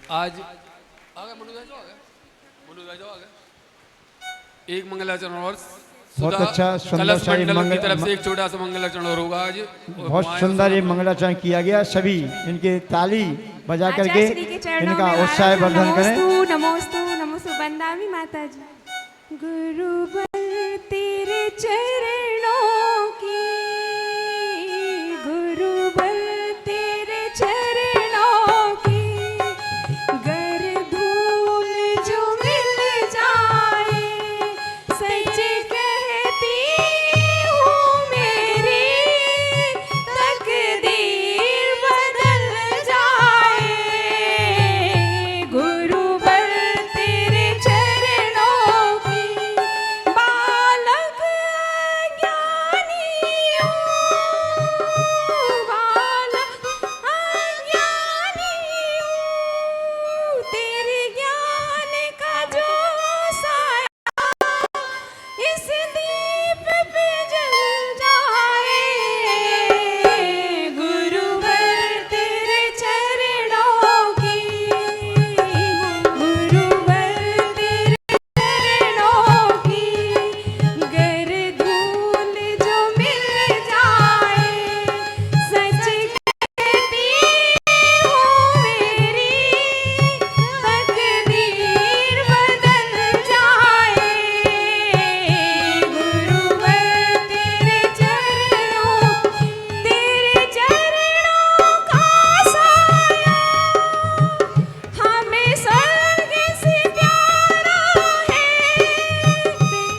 आज आगे जाओ आगे एक मंगलाचरण और बहुत अच्छा सुंदर सा की तरफ से एक छोटा सा मंगलाचरण और होगा आज। बहुत सुंदर ये मंगलाचरण किया गया। सभी इनके ताली बजा करके इनका उत्साह वर्धन करें। नमोस्तु नमोस्तु वंदामि माता जी। गुरुबल तेरे चरणों की, गुरुबल तेरे चरणों की, गर धूल जो मिल जाए सच कहती हूँ मेरी तकदीर बदल जाए। गुरुबल तेरे चरणों की, बालक अज्ञानी हूँ, बालक अज्ञानी हूँ, तेरे ज्ञान का जो साया इस दीप पे जल जाए। गुरुवर तेरे चरणों की, गुरुवर तेरे चरणों की, गर धूल जो मिल जाए सच कहती हूँ मेरी तकदीर बदल जाए। गुरुवर तेरे चरणों का साया हमें स्वर्ग से प्यारा है।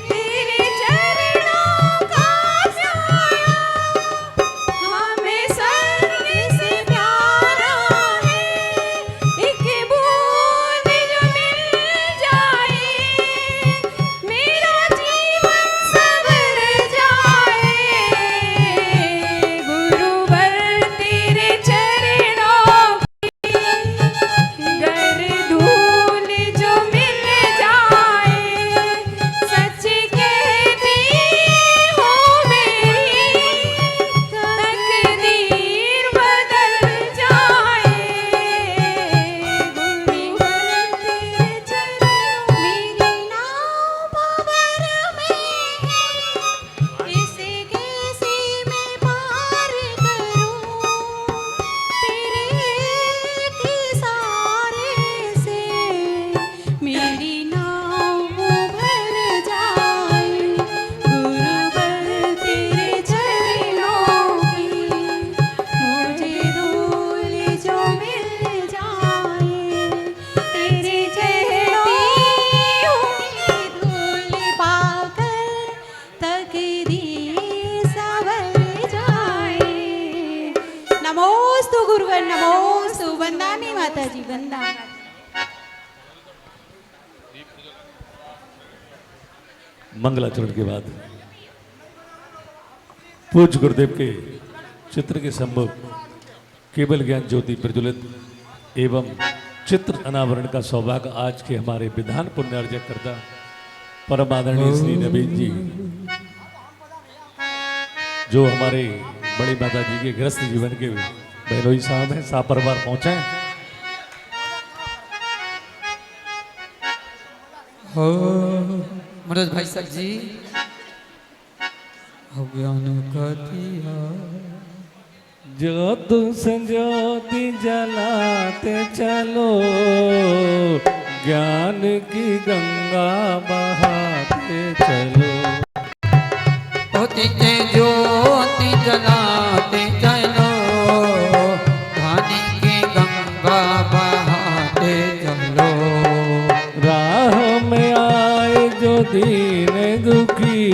तेरे चरणों का साया हमें स्वर्ग से प्यारा है। एक बूंद जो मिल जाए मेरा जीवन संवर जाए। गुरुवर तेरे चरणों की, गर धूल जो मिल जाए सच कहती हूँ मेरी तकदीर बदल जाए। गुरुवर तेरे चरणों, मेरी नाव भंवर में है, इसे कैसे मैं पार करूं। तेरे एक सहारे से मेरी नाव भर जाए। गुरुवर तेरे चरणों की, मुझे धूल जो मिल जाए तेरे चरणों की, धूल पाकर तकदीर संवर जाए। नमोस्तु गुरुवर नमोस्तु वंदामि माता जी वंदा। मंगलाचरण के बाद पूज्य गुरुदेव के चित्र के सम्मुख केवल ज्ञान ज्योति प्रज्वलित एवं चित्र अनावरण का सौभाग्य आज के हमारे विधान पुण्यार्जक करता परम आदरणीय श्री नवीन जी, जो हमारे बड़ी माता जी के गृहस्थ जीवन के बहनोई साहब हैं, सापरवार पहुंचे हैं। मनोज भाई साहब जी, अज्ञान का दिया ज्योत संज्योति जलाते चलो, ज्ञान की गंगा बहाते चलो। ज्योति ज्योति जलाते चलो, ज्ञान की गंगा बहाते चलो। राह में आए जो दीन दुखी,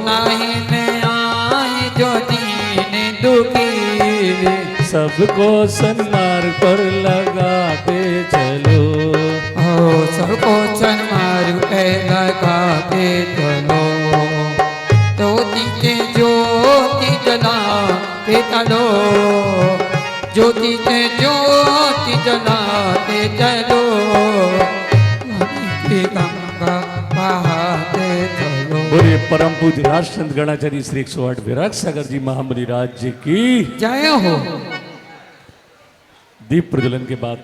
नहीं में आए जो दीन दुखी, सबको सन्मार्ग पर लगाते चलो। सबको सन्मार्ग पे लगाते चलो। ज्योति के ज्योति जलाते चलो, ज्योति के ज्योति जलाते चलो, गंगा बहाते चलो। बोलिए परम पूज्य राष्ट्रसंत गणाचार्य श्री 108 विराट सागर जी महामुनि राज्य की जय हो। दीप प्रज्वलन के बाद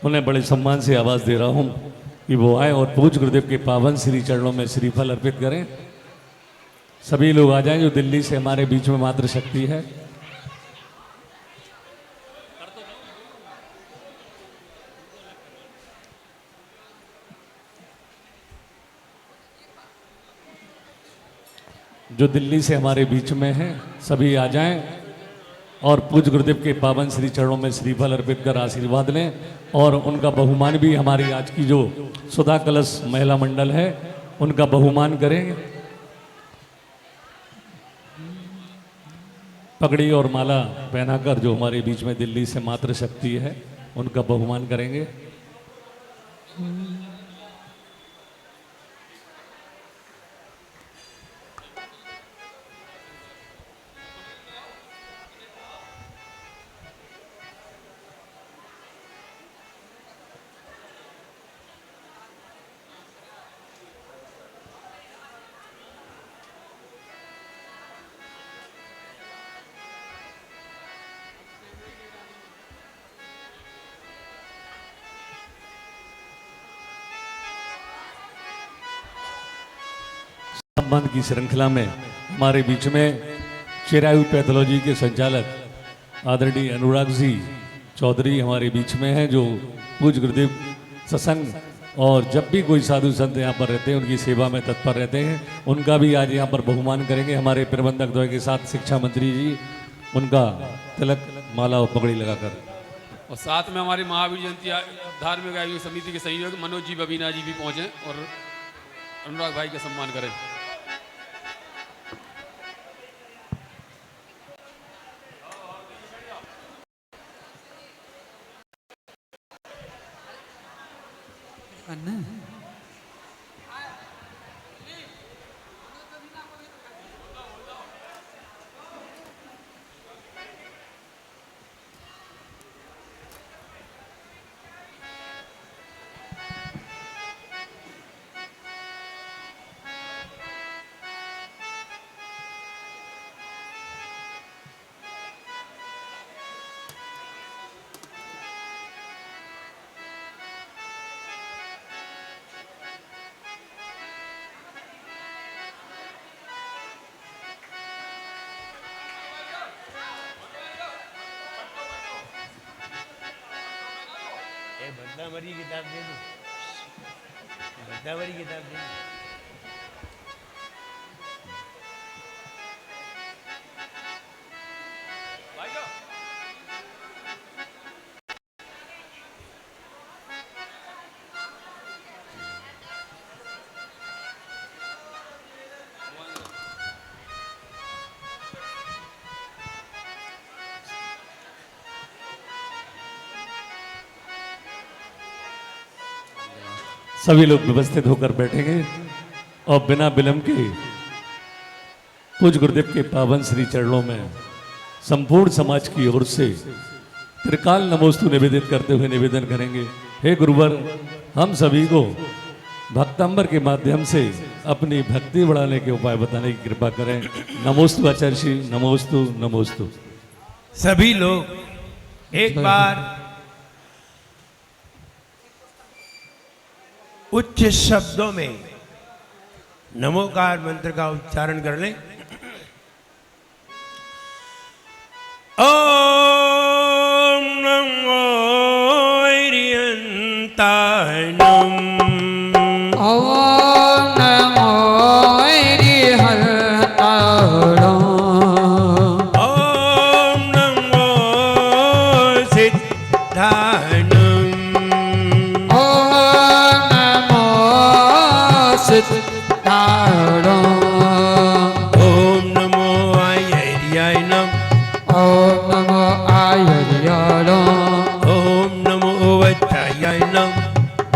उन्हें बड़े सम्मान से आवाज़ दे रहा हूँ कि वो आए और पूज्य गुरुदेव के पावन श्री चरणों में श्रीफल अर्पित करें। सभी लोग आ जाएं जो दिल्ली से हमारे बीच में मातृशक्ति है। जो दिल्ली से हमारे बीच में हैं सभी आ जाएं और पूज्य गुरुदेव के पावन श्री चरणों में श्रीफल अर्पित कर आशीर्वाद लें। और उनका बहुमान भी हमारी आज की जो सुधा कलश महिला मंडल है उनका बहुमान करेंगे। पगड़ी और माला पहनाकर जो हमारे बीच में दिल्ली से मातृशक्ति है उनका बहुमान करेंगे। सम्मान की श्रृंखला में हमारे बीच में चिरायु पैथोलॉजी के संचालक आदरणीय अनुराग जी चौधरी हमारे बीच में हैं, जो पूज्य गुरुदेव सत्संग और जब भी कोई साधु संत यहाँ पर रहते हैं उनकी सेवा में तत्पर रहते हैं। उनका भी आज यहाँ पर बहुमान करेंगे। हमारे प्रबंधक द्वय के साथ शिक्षा मंत्री जी उनका तिलक माला और पगड़ी लगाकर, और साथ में हमारे महावीर जयंती धार्मिक आयोग समिति के सहयोग मनोज जी बबीना जी भी पहुंचे और अनुराग भाई का सम्मान करें। भद्दावरी किताब दे दो, भद्दावरी किताब दे दो। सभी लोग व्यवस्थित होकर बैठेंगे और बिना विलंब के पूज्य गुरुदेव के पावन श्री चरणों में संपूर्ण समाज की ओर से त्रिकाल नमोस्तु निवेदित करते हुए निवेदन करेंगे। हे गुरुवर, हम सभी को भक्तांबर के माध्यम से अपनी भक्ति बढ़ाने के उपाय बताने की कृपा करें। नमोस्तु आचार्य श्री, नमोस्तु नमोस्तु। सभी लोग एक बार उच्च शब्दों में नमोकार मंत्र का उच्चारण कर लें। ओम नमो हरियंताय नम। ओम नमो हरिहरताय नम। ओम नमो सिद्धाय नम। ओम नमो सिद्धाय नम। ओम नमो आयर्याय नम। ओम नमो आयर्याय नम। ओम नमो वज्राय नम।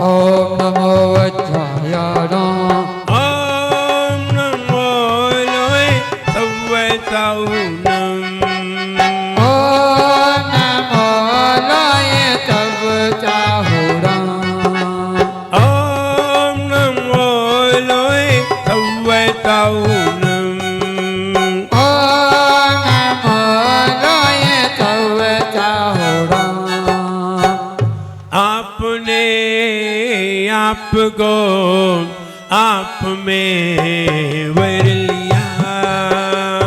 ओम नमो वज्राय नम। ओम नमो लोय सव्वसाउ नम। ओम नमो लय तव आपने आपको आप में वर लिया,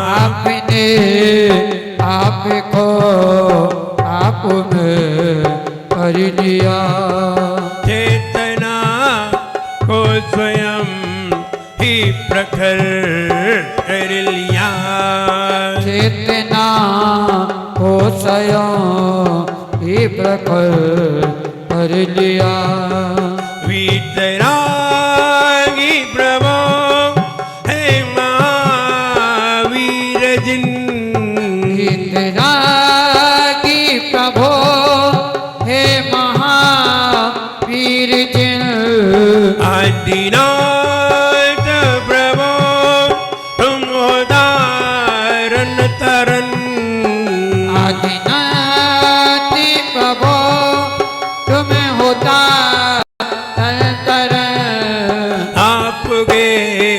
आपने आपको आप में कर लिया, चेतना को स्वयं ही प्रखर कर लिया, चेतना को स्वयं ही प्रखर कर लिया, वीतरागी प्रभो है महावीर जिन, इतना की प्रभो हे महावीर जिन, आदिनाथ प्रभो तुम हो तारन तरन, आदिनाथी प्रभो तुम्हें होता तर तर, आपके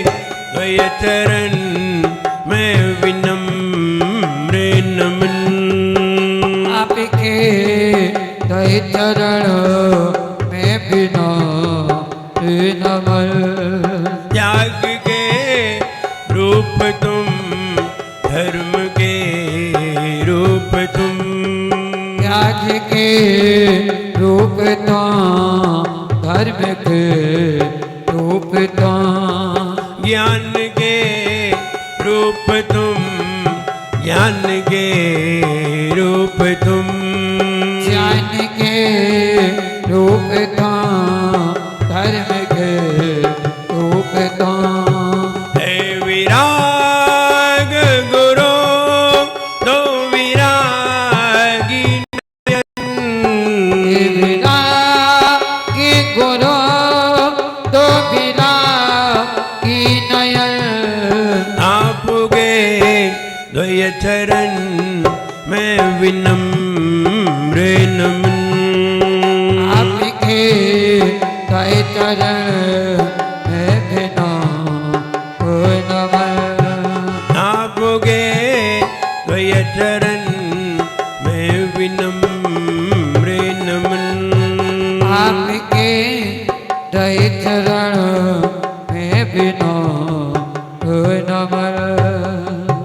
द्वय चरण मैं विनम्र नमन, आपके दय चरण में बिना नमन, त्याग के रूप तुम धर्म के रूप तुम, त्याग के रूप तो धर्म के रूप तो, ज्ञान के रूप तुम ज्ञान के रूप तुम, ज्ञान के रूप तो धर्म के रूप तो, हे विराग गुरु दो विरागी विरा की गुरु तो विरा की नयन, आपके द्वय चरण मैं विनम्र नमन, आपके दय चरण में बिना नमन, आपके द्वय चरण मैं विनम्र नमन, आपके दय चरण में बिना नमन,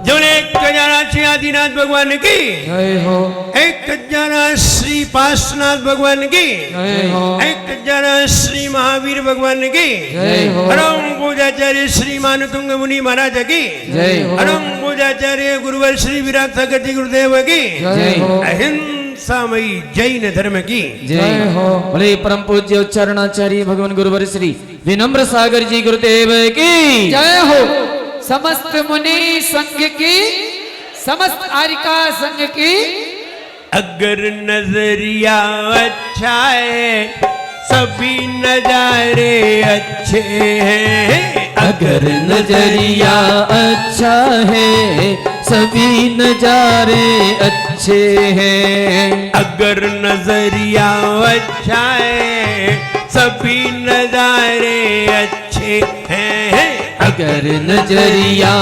जोड़े एक खजाना श्री आदिनाथ भगवान की, जय हो एक खजाना श्री पार्श्वनाथ भगवान की, जय हो एक खजाना श्री महावीर भगवान की, जय हो परम पूजाचार्य श्री मानतुंग मुनि महाराज की, जय हो परम पूजाचार्य गुरुवर श्री विराट सागर जी गुरुदेव की, जय हो अहिंसामयी जैन धर्म की, जय हो बोले परम पूज्य उच्चारणाचार्य भगवान गुरुवर श्री विनम्र सागर जी गुरुदेव की जय हो। समस्त मुनि संघ की, समस्त आरिका संघ की, अगर नजरिया अच्छा है सभी नजारे अच्छे हैं, अगर नजरिया अच्छा है सभी नजारे अच्छे हैं, अगर नजरिया अच्छा है सभी नजारे अच्छे हैं, अगर नजरिया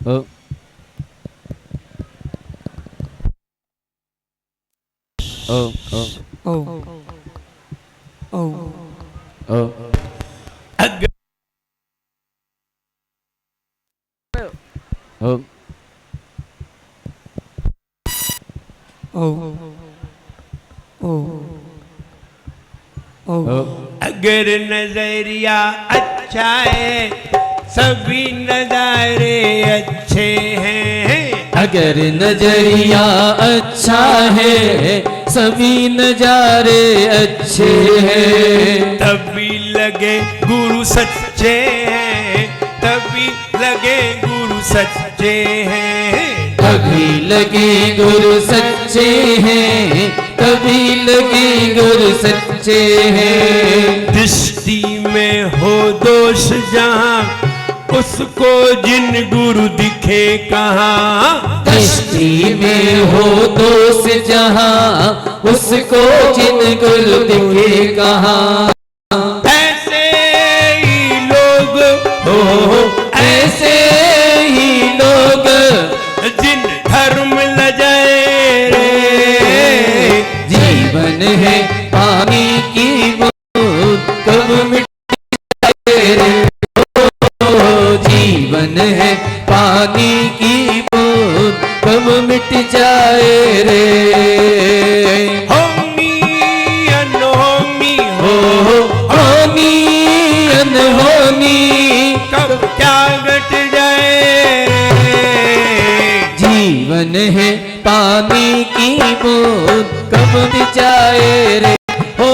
ओ ओ ओ ओ ओ अगर ओ ओ ओ ओ अगर नजरिया अच्छा है सभी नजारे अच्छे हैं, अगर नजरिया अच्छा है सभी नजारे अच्छे हैं। तभी लगे गुरु सच्चे हैं, तभी लगे गुरु सच्चे हैं। तभी लगे गुरु सच्चे हैं, तभी लगे गुरु सच्चे हैं। दृष्टि में हो दोष जहाँ उसको जिन गुरु दिखे कहाँ। दृष्टि में हो दोष जहाँ उसको जिन गुरु दिखे कहाँ। ऐसे ही लोग हो, ऐसे ही लोग जिन धर्म लजाए रे। जीवन है पानी की बूंद कब मिटे रे। जीवन है पानी की बूंद कब मिट जाए रे। होमी अनहोमी हो, होनी अनहोनी कब क्या घट जाए रे। जीवन है पानी की बूंद कब मिट जाए रे। हो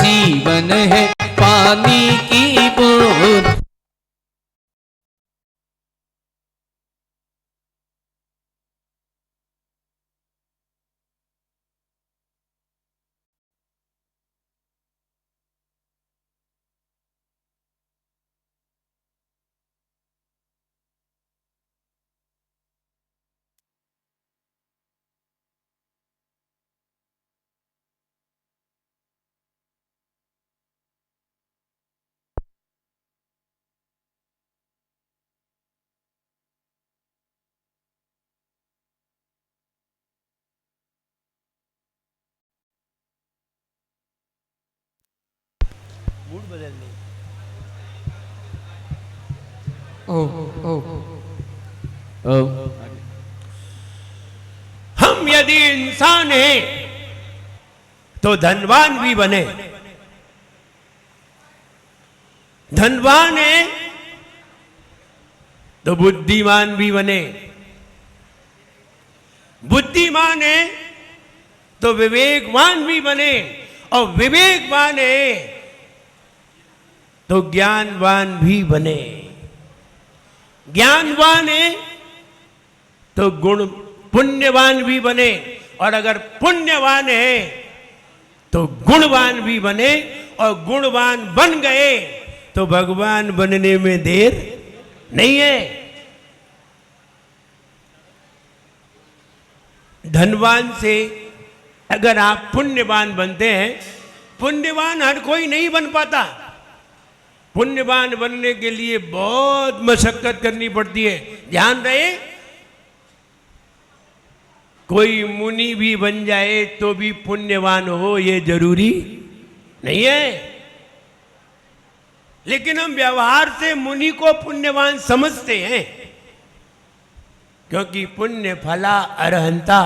जीवन है पानी की बूंद। मूड बदलने। हम यदि इंसान हैं तो धनवान भी बने। धनवान है तो बुद्धिमान भी बने। बुद्धिमान है तो विवेकवान भी बने, और विवेकवान है तो ज्ञानवान भी बने। ज्ञानवान है तो गुण पुण्यवान भी बने, और अगर पुण्यवान है तो गुणवान भी बने, और गुणवान बन गए तो भगवान बनने में देर नहीं है। धनवान से अगर आप पुण्यवान बनते हैं, पुण्यवान हर कोई नहीं बन पाता। पुण्यवान बनने के लिए बहुत मशक्कत करनी पड़ती है। ध्यान रहे, कोई मुनि भी बन जाए तो भी पुण्यवान हो ये जरूरी नहीं है। लेकिन हम व्यवहार से मुनि को पुण्यवान समझते हैं, क्योंकि पुण्य फला अरहंता।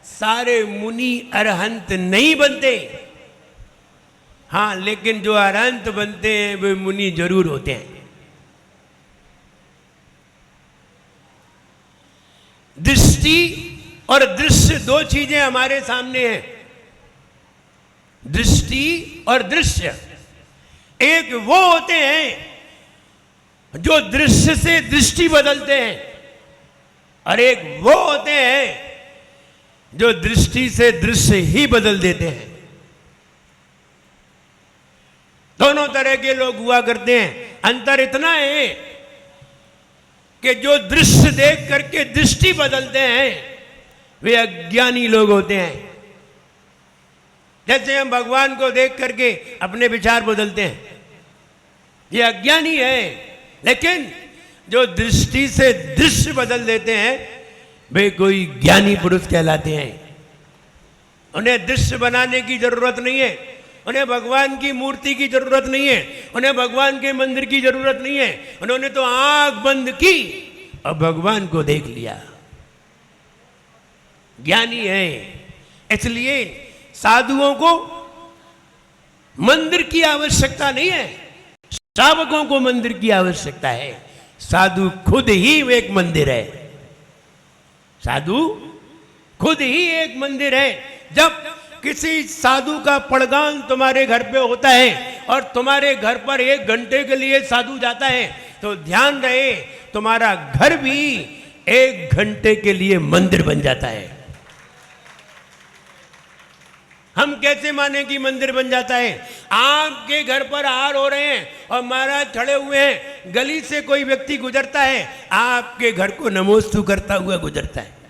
सारे मुनि अरहंत नहीं बनते, हाँ, लेकिन जो अरहंत बनते हैं वे मुनि जरूर होते हैं। दृष्टि और दृश्य दो चीजें हमारे सामने हैं। दृष्टि और दृश्य, एक वो होते हैं जो दृश्य से दृष्टि बदलते हैं, और एक वो होते हैं जो दृष्टि से दृश्य ही बदल देते हैं। दोनों तरह के लोग हुआ करते हैं। अंतर इतना है कि जो दृश्य देख करके दृष्टि बदलते हैं वे अज्ञानी लोग होते हैं। जैसे हम भगवान को देख करके अपने विचार बदलते हैं, ये अज्ञानी है। लेकिन जो दृष्टि से दृश्य बदल देते हैं वे कोई ज्ञानी पुरुष कहलाते हैं। उन्हें दृश्य बनाने की जरूरत नहीं है, उन्हें भगवान की मूर्ति की जरूरत नहीं है, उन्हें भगवान के मंदिर की जरूरत नहीं है। उन्होंने तो आंख बंद की और भगवान को देख लिया। ज्ञानी है। इसलिए साधुओं को मंदिर की आवश्यकता नहीं है, श्रावकों को मंदिर की आवश्यकता है। साधु खुद ही एक मंदिर है। साधु खुद ही एक मंदिर है। जब किसी साधु का पड़गान तुम्हारे घर पे होता है और तुम्हारे घर पर 1 घंटे के लिए साधु जाता है, तो ध्यान रहे तुम्हारा घर भी 1 घंटे के लिए मंदिर बन जाता है। हम कैसे माने कि मंदिर बन जाता है? आपके घर पर आहार हो रहे हैं और महाराज खड़े हुए हैं, गली से कोई व्यक्ति गुजरता है, आपके घर को नमोस्तु करता हुआ गुजरता है।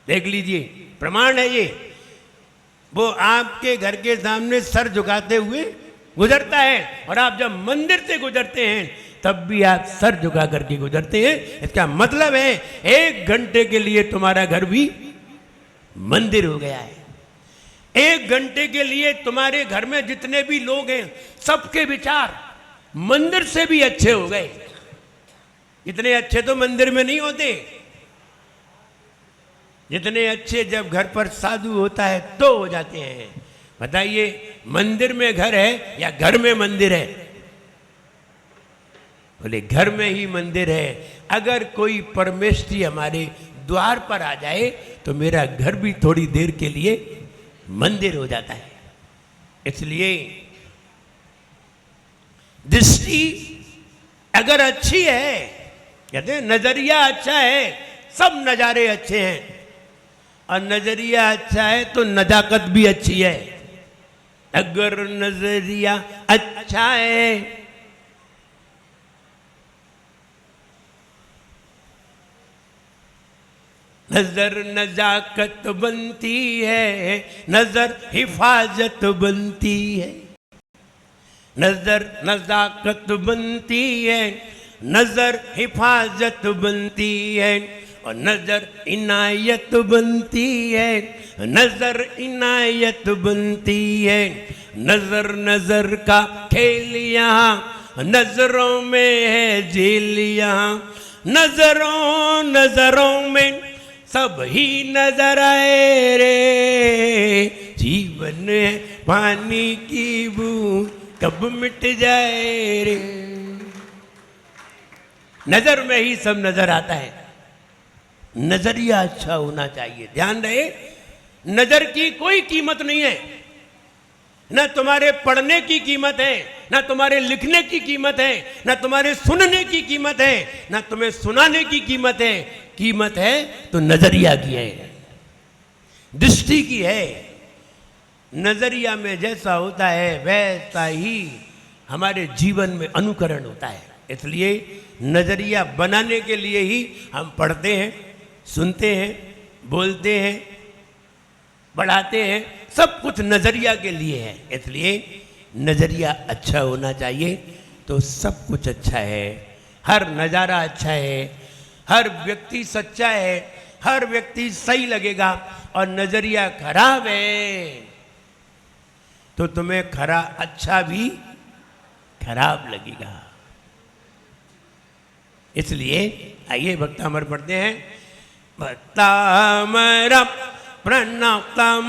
देख लीजिए, प्रमाण है ये। वो आपके घर के सामने सर झुकाते हुए गुजरता है और आप जब मंदिर से गुजरते हैं तब भी आप सर झुका करके गुजरते हैं। इसका मतलब है 1 घंटे के लिए तुम्हारा घर भी मंदिर हो गया है। 1 घंटे के लिए तुम्हारे घर में जितने भी लोग हैं सबके विचार मंदिर से भी अच्छे हो गए। इतने अच्छे तो मंदिर में नहीं होते, जितने अच्छे जब घर पर साधु होता है तो हो जाते हैं। बताइए, मंदिर में घर है या घर में मंदिर है? बोले घर में ही मंदिर है। अगर कोई परमेष्ठी हमारे द्वार पर आ जाए तो मेरा घर भी थोड़ी देर के लिए मंदिर हो जाता है। इसलिए दृष्टि अगर अच्छी है, कहते हैं नजरिया अच्छा है, सब नजारे अच्छे हैं, और नजरिया अच्छा है तो नजाकत भी अच्छी है। अगर नजरिया अच्छा है नजर नजाकत बनती है, नजर हिफाजत बनती है। नजर नजाकत बनती है, नजर हिफाजत बनती है, और नजर इनायत बनती है, नजर इनायत बनती है। नजर नजर का खेल यहाँ नजरों में है जेल यहाँ, नजरों नजरों में सब ही नजर आए रे। जीवन है पानी की बूंद कब मिट जाए रे। नजर में ही सब नजर आता है। नजरिया अच्छा होना चाहिए। ध्यान रहे, नजर की कोई कीमत नहीं है। ना तुम्हारे पढ़ने की कीमत है, ना तुम्हारे लिखने की कीमत है, ना तुम्हारे सुनने की कीमत है, ना तुम्हें सुनाने की कीमत है। कीमत है तो नजरिया की है, दृष्टि की है। नजरिया में जैसा होता है वैसा ही हमारे जीवन में अनुकरण होता है। इसलिए नजरिया बनाने के लिए ही हम पढ़ते हैं, सुनते हैं, बोलते हैं, बढ़ाते हैं। सब कुछ नजरिया के लिए है। इसलिए नजरिया अच्छा होना चाहिए तो सब कुछ अच्छा है। हर नज़ारा अच्छा है, हर व्यक्ति सच्चा है, हर व्यक्ति सही लगेगा। और नजरिया खराब है तो तुम्हें अच्छा भी खराब लगेगा। इसलिए आइए भक्तामर पढ़ते हैं। भक्तामर प्रणतमौलिमणि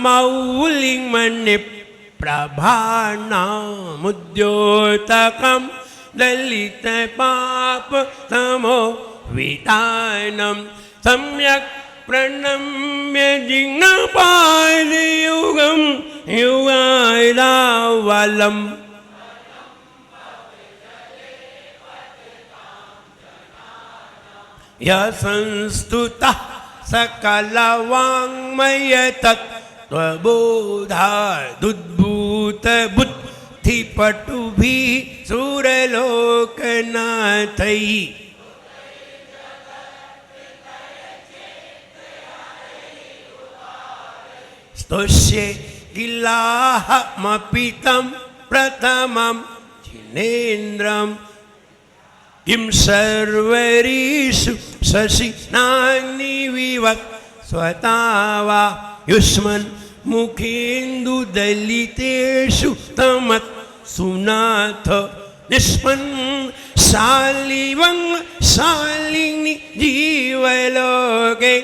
प्रभानामुद्योतकं दलित पाप तमो वितानं सम्यक् प्रणम्य जिह्वापादयुगं युगायदावलम्। यः संस्तुतः सकलवाङ्मय तत्त्वबोधादुद्भूत बुद्धिपटुभिः सुरलोकनाथैः स्तोष्ये किलाहमपि तं प्रथमं जिनेन्द्रं किं सर्वरीषु शशिनानिविवत् स्वतावा युष्मन् मुखेन्दुदलितेषु तमत् सुनाथ निष्पन् शालिवं शालिनी जीवलोके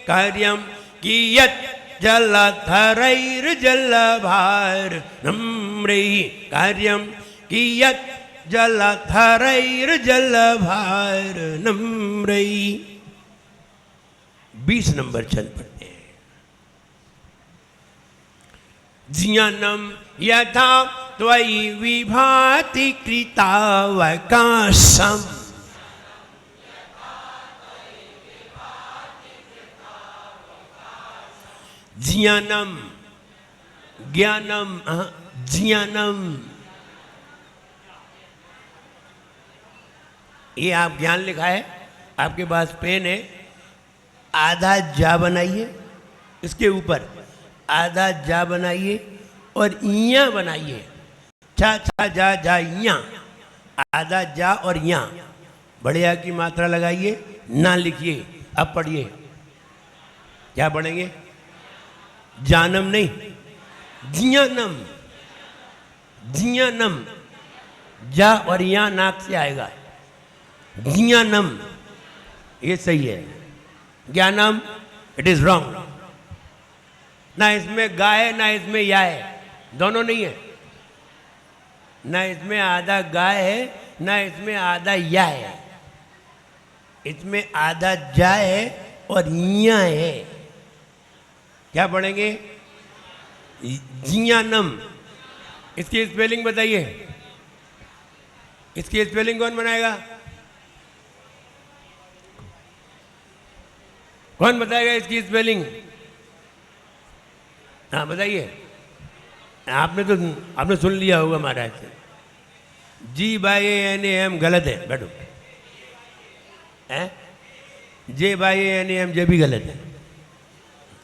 कार्यं कियत् जलधरैर्जलभार्नम्रैः कार्यं कियत् जलधरैर्जलभार्नम्रैः। 20 नंबर चल पड़ते हैं। ज्ञानम यथा त्वयि विभाति कृतावकाशम। ज्ञानम ज्ञानम ज्ञानम, ये आप ज्ञान लिखा है, आपके पास पेन है, आधा जा बनाइए, इसके ऊपर आधा जा बनाइए और इया बनाइए, छा छा जा जा इया, आधा जा और इया, बढ़िया की मात्रा लगाइए, ना लिखिए। अब पढ़िए, क्या पढ़ेंगे? जानम नहीं, ज्ञानम, ज्ञानम, जा और या नाक से आएगा, ज्ञानम, ये सही है। ज्ञानम इट इज रॉन्ग, ना इसमें गा है ना इसमें या है, दोनों नहीं है, ना इसमें आधा गा है ना इसमें आधा या है, इसमें आधा जा है और या है। क्या पढ़ेंगे? ज्ञानम। इसकी स्पेलिंग बताइए, इसकी स्पेलिंग कौन बनाएगा? कौन बताएगा इसकी स्पेलिंग? हाँ बताइए। आपने सुन लिया होगा महाराज से। GYANAM गलत है, बैठो। JYANAM जे भी गलत है,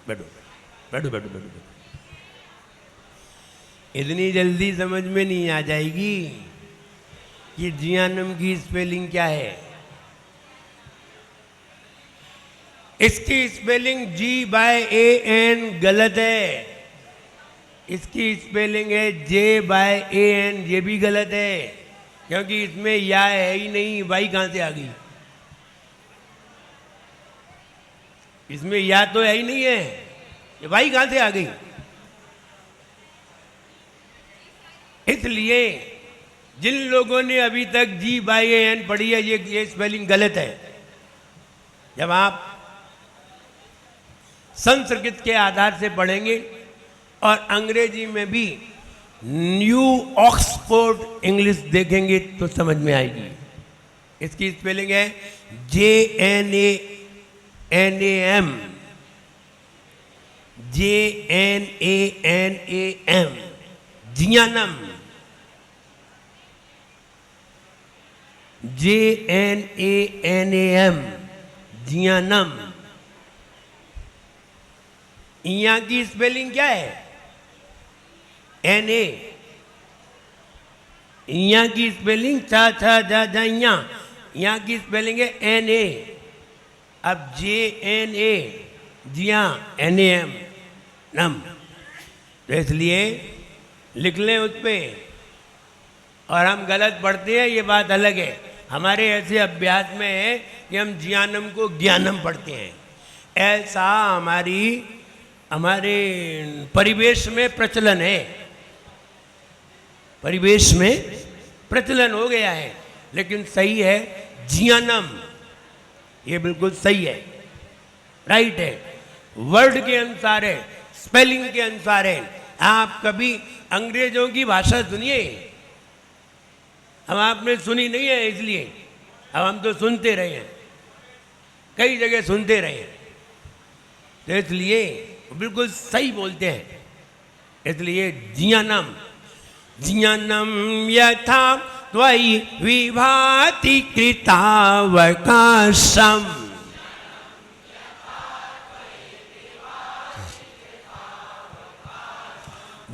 बैठो बैठो बैठो बैठो। इतनी जल्दी समझ में नहीं आ जाएगी कि ज्ञानम की स्पेलिंग क्या है। इसकी स्पेलिंग GYAN गलत है, इसकी स्पेलिंग है JYAN, ये भी गलत है, क्योंकि इसमें या है ही नहीं, वाई कहां से आ गई? इसमें या तो है ही नहीं है, ये वाई कहां से आ गई? इसलिए जिन लोगों ने अभी तक GYAN पढ़ी है, ये स्पेलिंग गलत है। जब आप संस्कृत के आधार से पढ़ेंगे और अंग्रेजी में भी न्यू ऑक्सफोर्ड इंग्लिश देखेंगे तो समझ में आएगी। इसकी स्पेलिंग है JNANAM, JNANAM, ज्ञानम, JNANAM, ज्ञानम। इया की स्पेलिंग क्या है? NA। इया की स्पेलिंग छा छा जा जा इया, इया की स्पेलिंग है NA। अब JNA, जिया, NAM, नम। तो इसलिए लिख लें उस पे, और हम गलत पढ़ते हैं ये बात अलग है। हमारे ऐसे अभ्यास में है कि हम ज्ञानम को ज्ञानम पढ़ते हैं, ऐसा हमारे परिवेश में प्रचलन है, परिवेश में प्रचलन हो गया है। लेकिन सही है ज्ञानम, ये बिल्कुल सही है, राइट है, वर्ड के अनुसार है, स्पेलिंग के अनुसार है। आप कभी अंग्रेजों की भाषा सुनिए, हम आपने सुनी नहीं है, इसलिए अब हम तो सुनते रहे हैं, कई जगह सुनते रहे हैं, तो इसलिए बिल्कुल सही बोलते हैं। इसलिए ज्ञानम, ज्ञानम यथा त्वयि विभाति कृतावकाशम।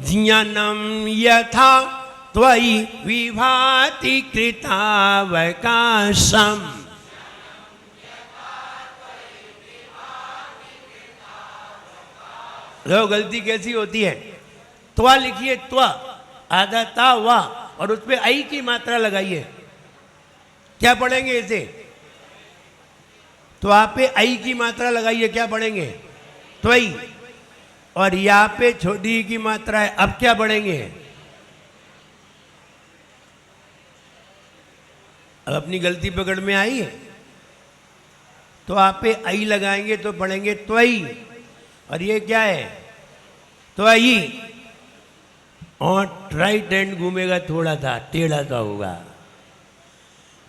ज्ञानम यथा त्वयि विभाति कृतावकाशम। देखो गलती कैसी होती है, त्वा लिखिए, त्वा आधा ता वा, और उस पर आई की मात्रा लगाइए। क्या पढ़ेंगे इसे? त्वा पे आई की मात्रा लगाइए, क्या पढ़ेंगे? त्वई। और या पे छोटी की मात्रा है, अब क्या पढ़ेंगे? अब अपनी गलती पकड़ में आई है। तो आप पे आई लगाएंगे तो पढ़ेंगे त्वई, और ये क्या है? त्वई। और राइट हैंड घूमेगा थोड़ा सा टेढ़ा सा होगा,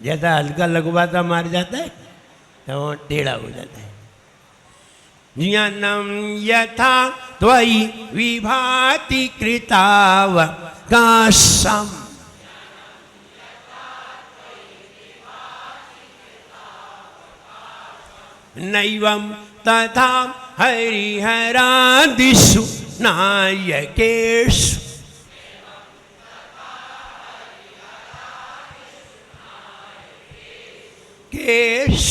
जैसा हल्का लगवाता मार जाता है तो वो टेढ़ा हो जाता है। ज्ञानम यथा त्वयि विभाति कृतावकाशम, नैवं तथा हरिहरादिषु नायकेषु। केश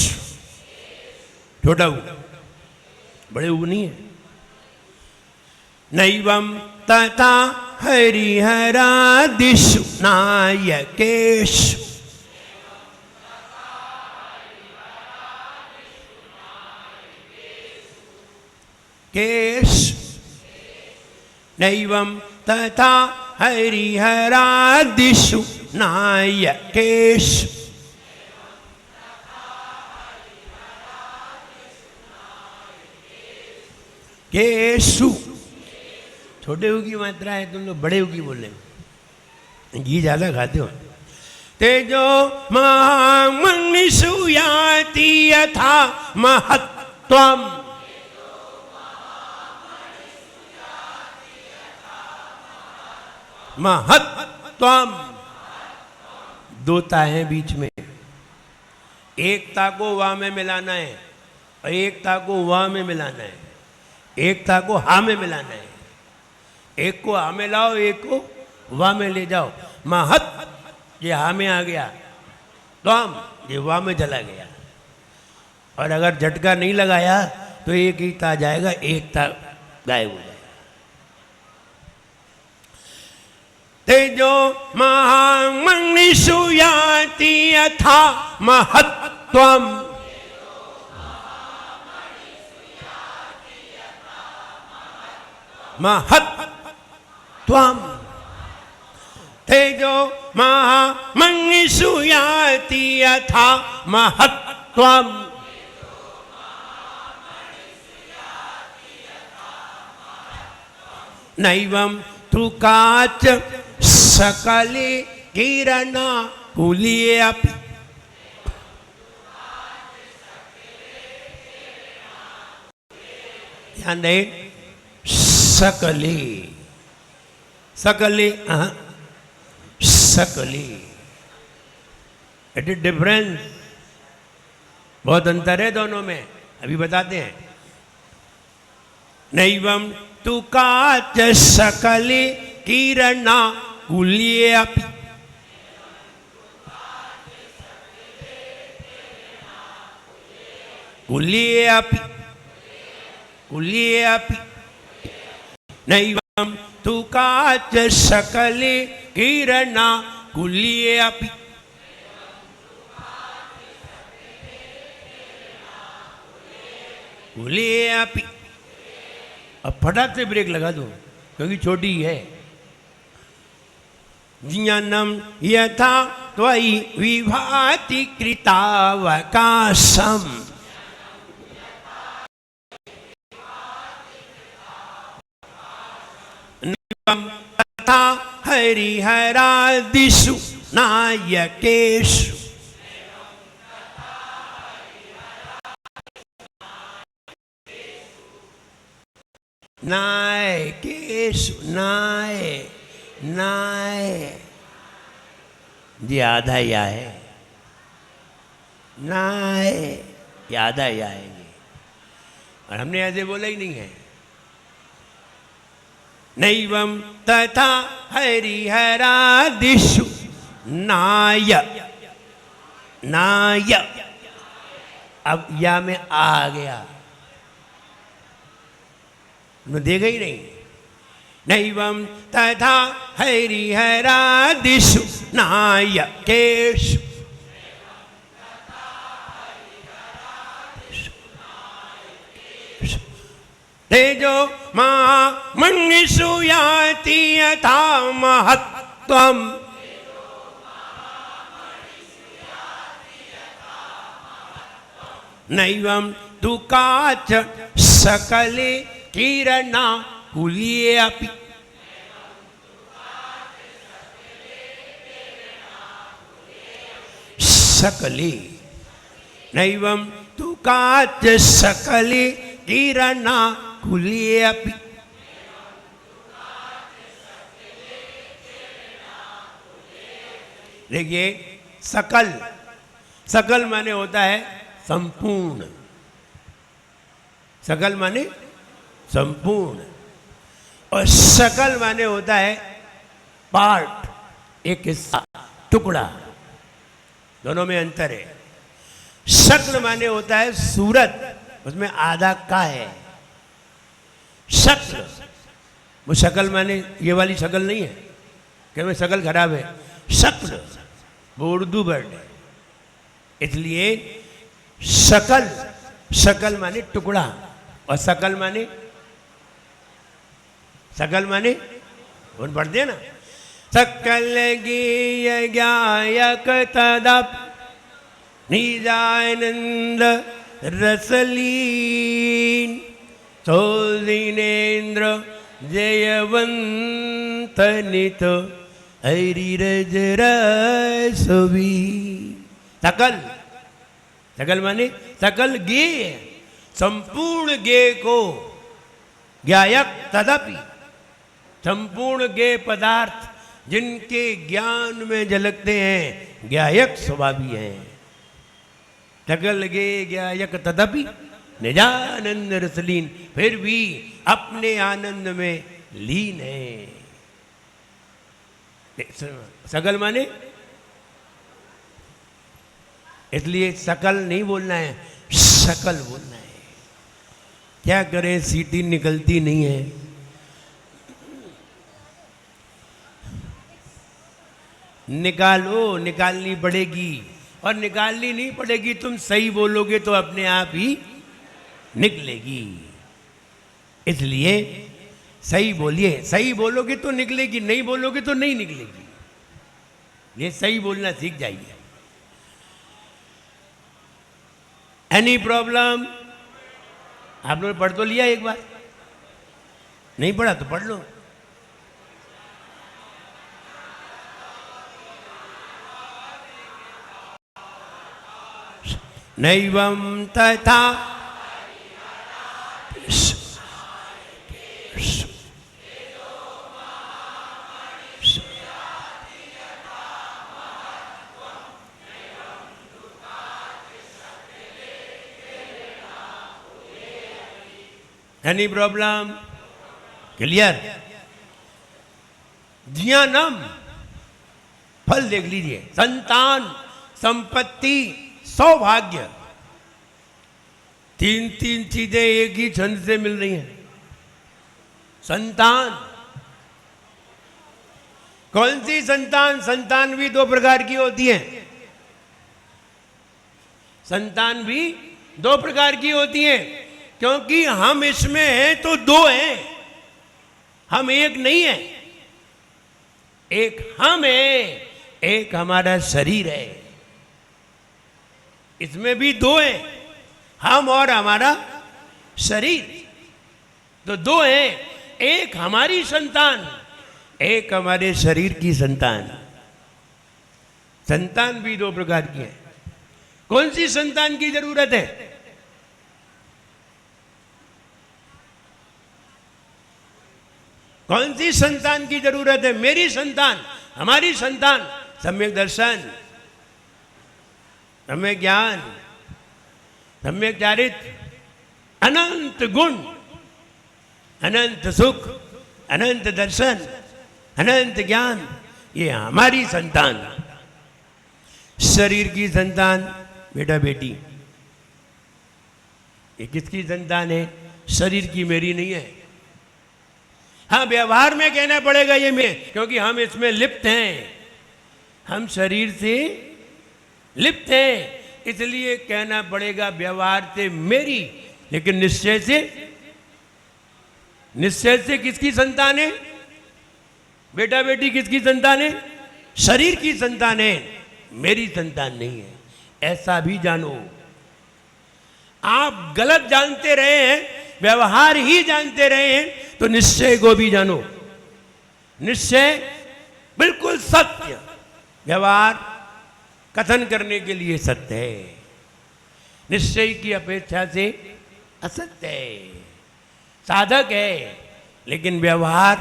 छोटा ऊ, बड़े ऊ नहीं है। नैवं तथा हरिहरादिषु नायकेषु। केश नैवं तथा हरिहरादिषु नायकेषु। केशु छोटे ऊ की मात्रा है, तुम लोग बड़े ऊ की बोल रहे, घी ज्यादा खाते हो। तेजो महामनिषु याति यथा महत्त्वम, महत्त्वम। दो ता है बीच में, एक ता को वा में मिलाना है और एक ता को वा में मिलाना है, एक ता को हा में मिलाना है। एक को हा में लाओ, एक को वा में ले जाओ। महत ये हा में आ गया, त्वम ये वा में चला गया। और अगर झटका नहीं लगाया तो एक ही ता जाएगा, एक ता गायब हो जाएगा। तेजो महामनिषु याति यथा महत्त्वम, महत्त्वम। तेजो महामनिषु याति यथा महत्त्वम। नैवं तु काच सकले किरणा कुल्येऽपि। ध्यान दे, सकले, सकले, सकले, इट इज डिफरेंस, बहुत अंतर है दोनों में, अभी बताते हैं। नैवं तु काच सकले किरणा कुल्येऽपि। कुल्येऽपि, कुल्येऽपि। नैवं तु काच सकले किरणा कुल्येऽपि। कुल्येऽपि। अब फटाक से ब्रेक लगा दो क्योंकि छोटी है। ज्ञानम यथा त्वयि विभाति कृतावकाशम, नैवं तथा हरिहरादिषु नायकेषु। नायकेषु, नाय, नाय जी आधा या है, नाय ये आधा या है ये, और हमने ऐसे बोला ही नहीं है। नैवं तथा हरिहरादिषु नाय, नाय। अब या में आ गया, देखा ही नहीं। नैवं तथा हरिहरादिषु नायकेषु। तेजो महामनिषु याति यथा महत्त्वम। नैवं तु काच सकले किरणा कुल्ये अपि। सकले नैवं तु काच सकले किरणा कुल्ये अपि। देखिए, सकल, सकल माने होता है संपूर्ण, सकल माने संपूर्ण, और सकल माने होता है पार्ट, एक हिस्सा, टुकड़ा, दोनों में अंतर है। शक्ल माने होता है सूरत, उसमें आधा का है शक्ल। वो शक्ल माने ये वाली शक्ल नहीं है कि मैं शक्ल खराब है, शक्ल वो उर्दू वर्ड है। इसलिए शकल, शकल माने टुकड़ा, और सकल माने, सकल माने उन पढ़ते हैं ना, सकल गी गायक तदप निजानंद रसलीन सोदिनेन्द्र जयवंत नित हरिरज रसवी। सकल, सकल माने सकल गेय, संपूर्ण गेय को, ज्ञायक तदपि, संपूर्ण गेय पदार्थ जिनके ज्ञान में झलकते हैं, ज्ञायक स्वभावी हैं। सकल गेय ज्ञायक तदपि निजानंद रसलीन, फिर भी अपने आनंद में लीन है। सकल माने, इसलिए सकल नहीं बोलना है, शकल बोलना है। क्या करें, सीटी निकलती नहीं है। निकालो, निकालनी पड़ेगी, और निकालनी नहीं पड़ेगी, तुम सही बोलोगे तो अपने आप ही निकलेगी। इसलिए सही बोलिए, सही बोलोगे तो निकलेगी, नहीं बोलोगे तो नहीं निकलेगी। ये सही बोलना सीख जाइए। Any problem? आप लोग पढ़ तो लिया एक बार, नहीं पढ़ा तो पढ़ लो। नैवं तथा एनी प्रॉब्लम? क्लियर? ज्ञानम, फल देख लीजिए, संतान, संपत्ति, सौभाग्य, तीन तीन चीजें एक ही छंद से मिल रही हैं। संतान, कौन सी संतान? संतान भी दो प्रकार की होती है, संतान भी दो प्रकार की होती है, क्योंकि हम इसमें हैं तो दो हैं, हम एक नहीं है। एक हम है, एक हमारा शरीर है, इसमें भी दो हैं, हम और हमारा शरीर, तो दो हैं। एक हमारी संतान, एक हमारे शरीर की संतान। संतान भी दो प्रकार की है। कौन सी संतान की जरूरत है? कौन सी संतान की जरूरत है? मेरी संतान, हमारी संतान, सम्यक दर्शन, सम्यक ज्ञान, सम्यक चारित्र, अनंत गुण, अनंत सुख, अनंत दर्शन, अनंत ज्ञान, ये हमारी संतान। शरीर की संतान बेटा बेटी, ये किसकी संतान है? शरीर की, मेरी नहीं है। हाँ, व्यवहार में कहना पड़ेगा ये मैं, क्योंकि हम इसमें लिप्त हैं, हम शरीर से लिप्त हैं, इसलिए कहना पड़ेगा व्यवहार से मेरी, लेकिन निश्चय से, निश्चय से किसकी संतान है? बेटा बेटी किसकी संतान है? शरीर की संतान है, मेरी संतान नहीं है, ऐसा भी जानो। आप गलत जानते रहे हैं, व्यवहार ही जानते रहे हैं, तो निश्चय को भी जानो। निश्चय बिल्कुल सत्य, व्यवहार कथन करने के लिए सत्य है, निश्चय की अपेक्षा से असत्य है, साधक है, लेकिन व्यवहार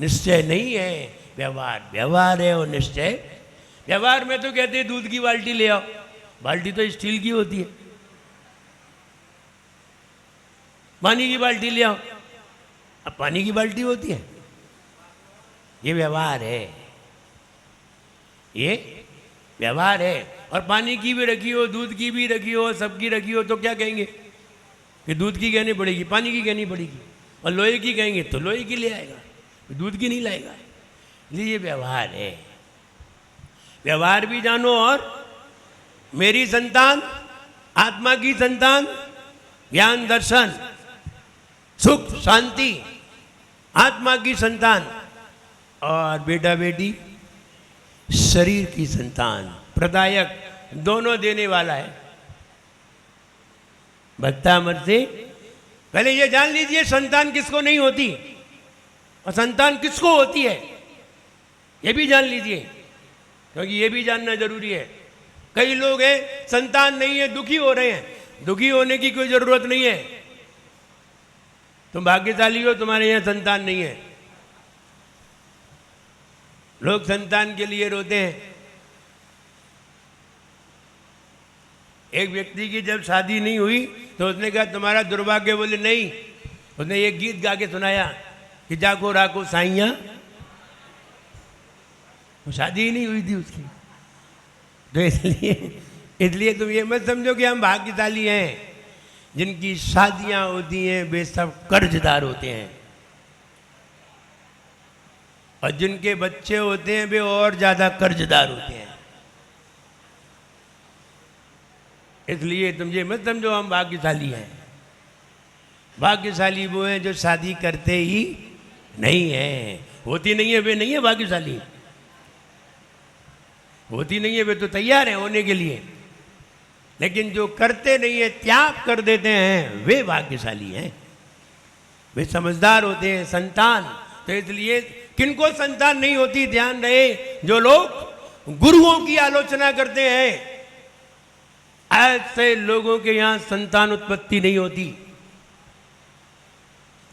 निश्चय नहीं है। व्यवहार व्यवहार है और निश्चय, व्यवहार में तो कहते हैं दूध की बाल्टी ले आओ, बाल्टी तो स्टील की होती है। पानी की बाल्टी ले आओ, अब पानी की बाल्टी होती है। ये व्यवहार है, ये व्यवहार है। और पानी की भी रखी हो, दूध की भी रखी हो, सबकी रखी हो, तो क्या कहेंगे कि दूध की कहनी पड़ेगी, पानी की कहनी पड़ेगी। और लोहे की कहेंगे तो लोहे की ले आएगा, दूध की नहीं लाएगा। ये व्यवहार है। व्यवहार भी जानो। और मेरी संतान, आत्मा की संतान, ज्ञान दर्शन सुख शांति, आत्मा की संतान, और बेटा बेटी शरीर की संतान, प्रदायक दोनों देने वाला है। भक्तामर से पहले ये जान लीजिए संतान किसको नहीं होती और संतान किसको होती है, ये भी जान लीजिए, क्योंकि ये भी जानना जरूरी है। कई लोग हैं संतान नहीं है, दुखी हो रहे हैं। दुखी होने की कोई जरूरत नहीं है, तुम भाग्यशाली हो, तुम्हारे यहां संतान नहीं है। लोग संतान के लिए रोते हैं। एक व्यक्ति की जब शादी नहीं हुई तो उसने कहा तुम्हारा दुर्भाग्य, बोले नहीं। उसने एक गीत गा के सुनाया कि जाको राको साइया, वो शादी ही नहीं हुई थी उसकी। तो इसलिए तुम ये मत समझो कि हम भाग्यशाली हैं। जिनकी शादियां होती हैं वे सब कर्जदार होते हैं, और जिनके बच्चे होते हैं वे और ज्यादा कर्जदार होते हैं। इसलिए तुम ये मत समझो हम भाग्यशाली हैं। भाग्यशाली वो हैं जो शादी करते ही नहीं है। होती नहीं है वे नहीं है भाग्यशाली, होती नहीं है वे तो तैयार हैं होने के लिए, लेकिन जो करते नहीं है, त्याग कर देते हैं, वे भाग्यशाली हैं, वे समझदार होते हैं। संतान तो इसलिए किनको संतान नहीं होती, ध्यान रहे, जो लोग गुरुओं की आलोचना करते हैं, ऐसे लोगों के यहां संतान उत्पत्ति नहीं होती।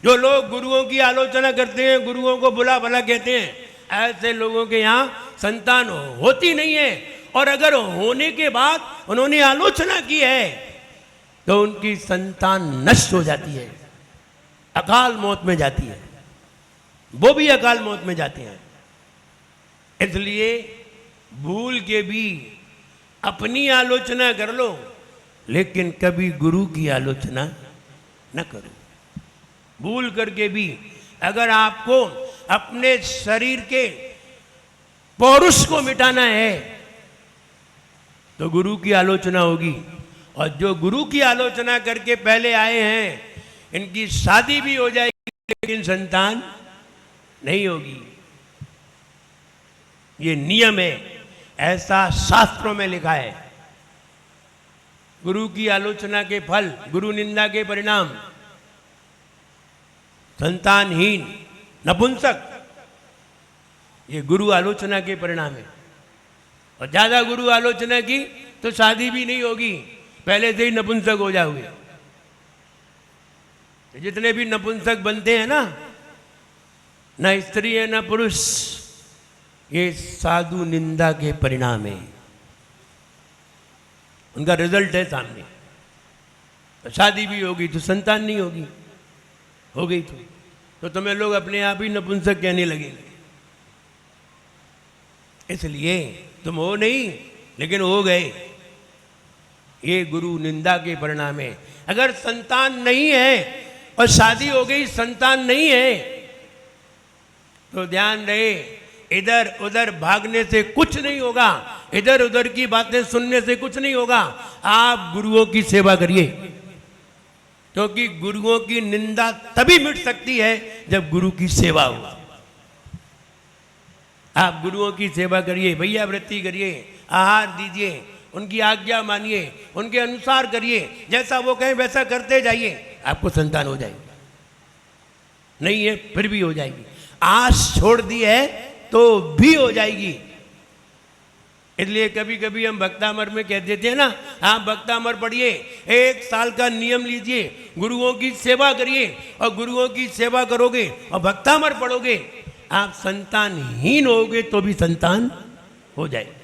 जो लोग गुरुओं की आलोचना करते हैं, गुरुओं को बुला भला कहते हैं, ऐसे लोगों के यहां संतान होती नहीं है। और अगर होने के बाद उन्होंने आलोचना की है तो उनकी संतान नष्ट हो जाती है, अकाल मौत में जाती है, वो भी अकाल मौत में जाते हैं। इसलिए भूल के भी अपनी आलोचना कर लो, लेकिन कभी गुरु की आलोचना न करो। भूल करके भी अगर आपको अपने शरीर के पौरुष को मिटाना है तो गुरु की आलोचना होगी। और जो गुरु की आलोचना करके पहले आए हैं, इनकी शादी भी हो जाएगी लेकिन संतान नहीं होगी। ये नियम है, ऐसा शास्त्रों में लिखा है। गुरु की आलोचना के फल, गुरु निंदा के परिणाम, संतानहीन, नपुंसक, ये गुरु आलोचना के परिणाम है। और ज्यादा गुरु आलोचना की तो शादी भी नहीं होगी, पहले से ही नपुंसक हो जाओगे। जितने भी नपुंसक बनते हैं ना स्त्री है ना पुरुष, ये साधु निंदा के परिणाम है, उनका रिजल्ट है सामने। तो शादी भी होगी तो संतान नहीं होगी, हो गई तो तुम्हें लोग अपने आप ही नपुंसक कहने लगेंगे। इसलिए तुम हो नहीं लेकिन हो गए, ये गुरु निंदा के परिणाम है। अगर संतान नहीं है और शादी हो गई, संतान नहीं है, तो ध्यान रहे, इधर उधर भागने से कुछ नहीं होगा, इधर उधर की बातें सुनने से कुछ नहीं होगा। आप गुरुओं की सेवा करिए, क्योंकि गुरुओं की निंदा तभी मिट सकती है जब गुरु की सेवा हो। आप गुरुओं की सेवा करिए, भैया वृत्ति करिए, आहार दीजिए, उनकी आज्ञा मानिए, उनके अनुसार करिए, जैसा वो कहें वैसा करते जाइए, आपको संतान हो जाएगी। नहीं है फिर भी हो जाएगी। आस छोड़ दी है तो भी हो जाएगी। इसलिए कभी कभी हम भक्तामर में कह देते हैं ना, आप भक्तामर पढ़िए, 1 साल का नियम लीजिए, गुरुओं की सेवा करिए, और गुरुओं की सेवा करोगे और भक्तामर पढ़ोगे, आप संतानहीन होगे तो भी संतान हो जाएगी।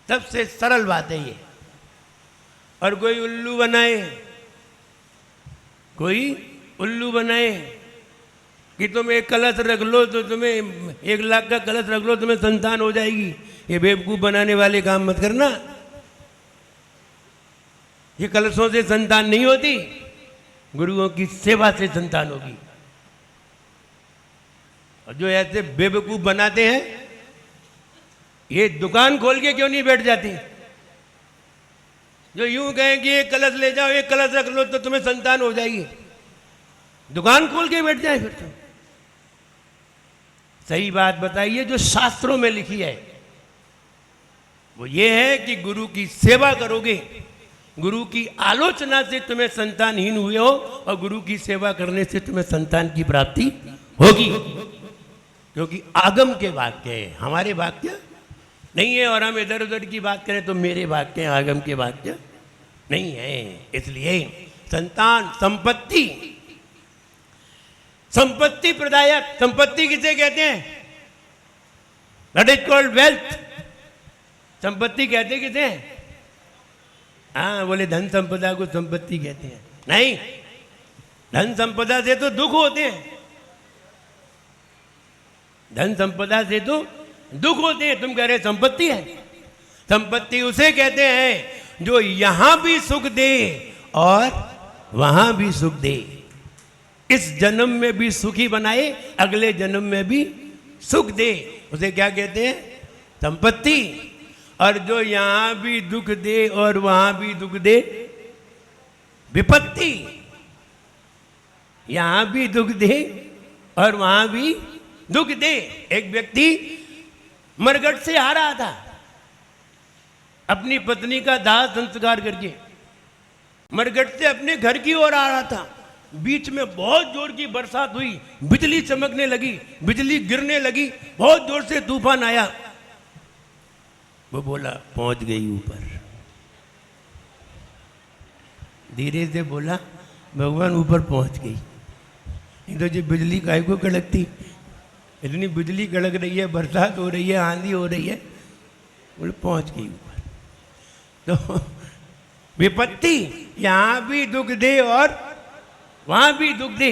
सबसे सरल बात है ये। और कोई उल्लू बनाए, कोई उल्लू बनाए कि तुम एक कलश रख लो तो तुम्हें 1 लाख का कलश रख लो तुम्हें संतान हो जाएगी, ये बेवकूफ बनाने वाले काम मत करना। ये कलशों से संतान नहीं होती, गुरुओं की सेवा से संतान होगी। और जो ऐसे बेवकूफ बनाते हैं, ये दुकान खोल के क्यों नहीं बैठ जाते? जो यूं कहें कि 1 कलश ले जाओ, 1 कलश रख लो तो तुम्हें संतान हो जाएगी, दुकान खोल के बैठ जाए फिर तो। सही बात बताइए जो शास्त्रों में लिखी है वो ये है कि गुरु की सेवा करोगे, गुरु की आलोचना से तुम्हें संतानहीन हुए हो, और गुरु की सेवा करने से तुम्हें संतान की प्राप्ति होगी। क्योंकि आगम के वाक्य है, हमारे वाक्य नहीं है। और हम इधर उधर की बात करें तो मेरे वाक्य हैं, आगम के वाक्य नहीं है। इसलिए संतान संपत्ति, संपत्ति प्रदायक, संपत्ति किसे कहते हैं? That is called wealth. संपत्ति कहते किसे हैं? हाँ बोले धन संपदा को संपत्ति कहते हैं। नहीं, धन संपदा से तो दुख होते हैं, धन संपदा से तो दुख होते हैं। तुम कह रहे संपत्ति है? संपत्ति उसे कहते हैं जो यहां भी सुख दे और वहां भी सुख दे, इस जन्म में भी सुखी बनाए, अगले जन्म में भी सुख दे, उसे क्या कहते हैं? संपत्ति। और जो यहां भी दुख दे और वहां भी दुख दे, विपत्ति। यहां भी दुख दे और वहां भी दुख दे। एक व्यक्ति मरघट से आ रहा था अपनी पत्नी का दाह संस्कार करके, मरघट से अपने घर की ओर आ रहा था। बीच में बहुत जोर की बरसात हुई, बिजली चमकने लगी, बिजली गिरने लगी, बहुत जोर से तूफान आया। वो बोला पहुंच गई ऊपर, धीरे से बोला भगवान ऊपर पहुंच गई। नहीं तो जो बिजली काहे को कड़कती, इतनी बिजली कड़क रही है, बरसात हो रही है, आंधी हो रही है, बोले पहुंच गई ऊपर। तो विपत्ति, यहां भी दुख दे और वहां भी दुख दे,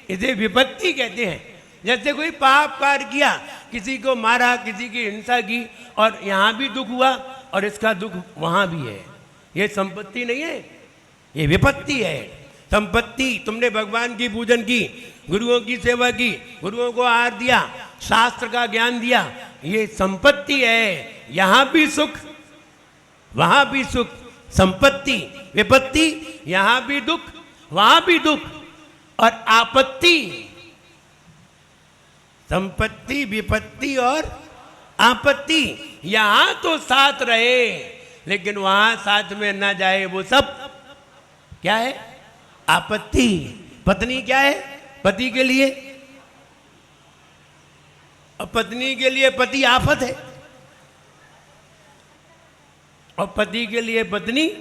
इसे विपत्ति कहते हैं। जैसे कोई पाप कार्य किया, किसी को मारा, किसी की हिंसा की, और यहां भी दुख हुआ और इसका दुख वहां भी है, ये संपत्ति नहीं है, ये विपत्ति है। संपत्ति, तुमने भगवान की पूजन की, गुरुओं की सेवा की, गुरुओं को आहार दिया, शास्त्र का ज्ञान दिया, ये संपत्ति है। यहां भी सुख वहां भी सुख, संपत्ति। विपत्ति, यहां भी दुख वहां भी दुख। और आपत्ति, संपत्ति, विपत्ति और आपत्ति, यहां तो साथ रहे लेकिन वहां साथ में ना जाए, वो सब क्या है? आपत्ति। पत्नी क्या है? पति के लिए, और पत्नी के लिए पति आफत है, और पति के लिए पत्नी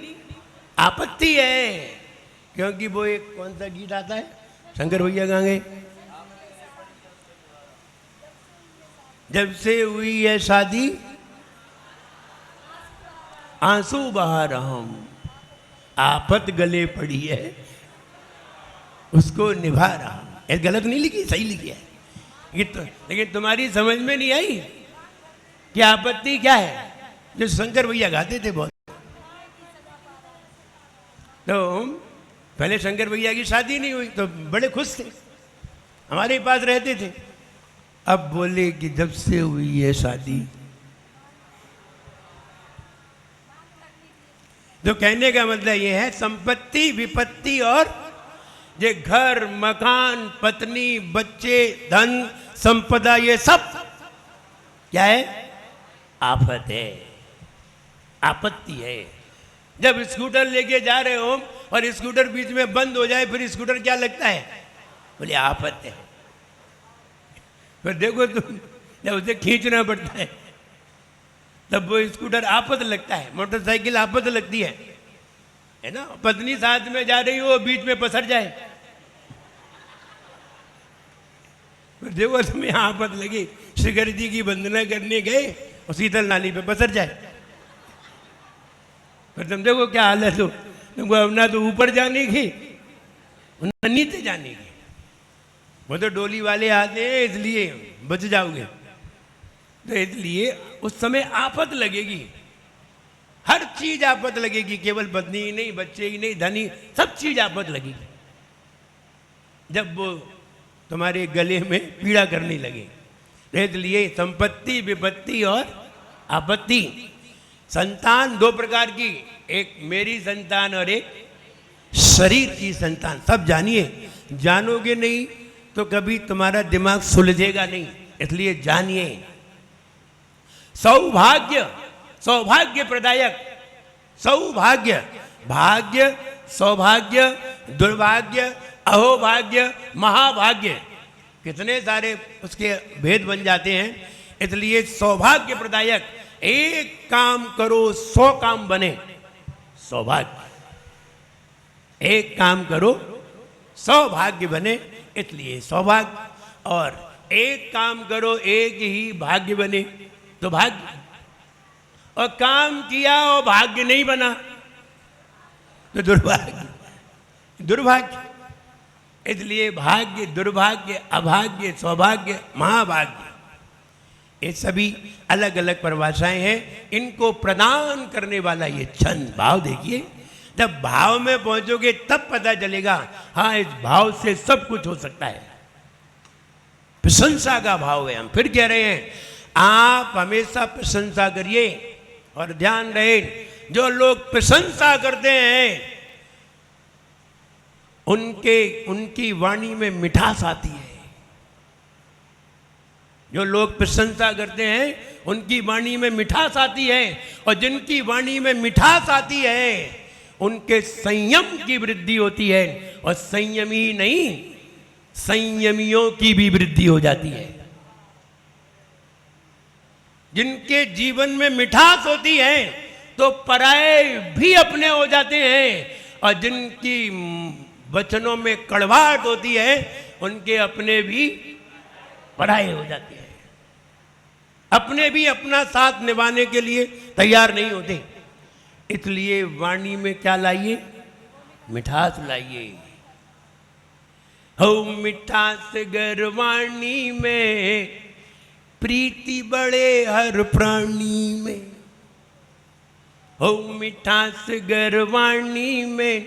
आपत्ति है। क्योंकि वो एक कौन सा गीत आता है, शंकर भैया गाएंगे, जब से हुई है शादी आंसू बहा रहा हूं, आफत गले पड़ी है उसको निभा रहा हूं। ये गलत नहीं लिखी, सही लिखी है लेकिन तुम्हारी समझ में नहीं आई कि आपत्ति क्या है, जो शंकर भैया गाते थे बहुत। तो पहले शंकर भैया की शादी नहीं हुई तो बड़े खुश थे, हमारे पास रहते थे। अब बोले कि जब से हुई है शादी, तो कहने का मतलब ये है संपत्ति, विपत्ति और ये घर, मकान, पत्नी, बच्चे, धन, संपदा, ये सब क्या है? आफत है। आपत्ति है। जब स्कूटर लेके जा रहे हो और स्कूटर बीच में बंद हो जाए फिर स्कूटर क्या लगता है? बोले आफत है। फिर देखो तुम जब उसे खींचना पड़ता है तब वो स्कूटर आफत लगता है, मोटरसाइकिल आफत लगती है ना। पत्नी साथ में जा रही हो बीच में पसर जाए, फिर देखो तुम्हें आफत लगी, शिखर जी की वंदना करने गए और शीतल नाली पे पसर जाए, फिर तुम देखो क्या हालत हो। तुमको अब ना तो ऊपर जाने की ना नीचे जाने की। वो तो डोली वाले आते हैं इसलिए बच जाओगे। तो इसलिए उस समय आफत लगेगी, हर चीज आफत लगेगी, केवल पत्नी ही नहीं, बच्चे ही नहीं, धनी, सब चीज आफत लगेगी जब वो तुम्हारे गले में पीड़ा करने लगे। इसलिए संपत्ति, विपत्ति और आपत्ति। संतान दो प्रकार की, एक मेरी संतान और एक शरीर की संतान। सब जानिए, जानोगे नहीं तो कभी तुम्हारा दिमाग सुलझेगा नहीं, इसलिए जानिए। सौभाग्य, सौभाग्य प्रदायक, सौभाग्य, भाग्य, सौभाग्य, दुर्भाग्य, अहोभाग्य, महाभाग्य, कितने सारे उसके भेद बन जाते हैं। इसलिए सौभाग्य प्रदायक, एक काम करो 100 काम बने, सौभाग्य। एक काम करो 100 भाग्य बने, इसलिए सौभाग्य। और एक काम करो एक ही भाग्य बने तो भाग्य। और काम किया और भाग्य नहीं बना तो दुर्भाग्य, दुर्भाग्य। इसलिए भाग्य, दुर्भाग्य, अभाग्य, सौभाग्य, महाभाग्य, ये सभी अलग अलग परिभाषाएं हैं। इनको प्रदान करने वाला ये छंद भाव देखिए। जब भाव में पहुंचोगे तब पता चलेगा, हाँ इस भाव से सब कुछ हो सकता है। प्रशंसा का भाव है। हम फिर कह रहे हैं, आप हमेशा प्रशंसा करिए। और ध्यान रहे, जो लोग प्रशंसा करते हैं उनकी वाणी में मिठास आती है। जो लोग प्रशंसा करते हैं उनकी वाणी में मिठास आती है। और जिनकी वाणी में मिठास आती है उनके संयम की वृद्धि होती है। और संयमी नहीं, संयमियों की भी वृद्धि हो जाती है। जिनके जीवन में मिठास होती है तो पराये भी अपने हो जाते हैं। और जिनकी वचनों में कड़वाहट होती है उनके अपने भी पराये हो जाते हैं। अपने भी अपना साथ निभाने के लिए तैयार नहीं होते। इसलिए वाणी में क्या लाइए? मिठास लाइए। हो मिठास गर वाणी में, प्रीति बड़े हर प्राणी में। हो मिठास गर वाणी में,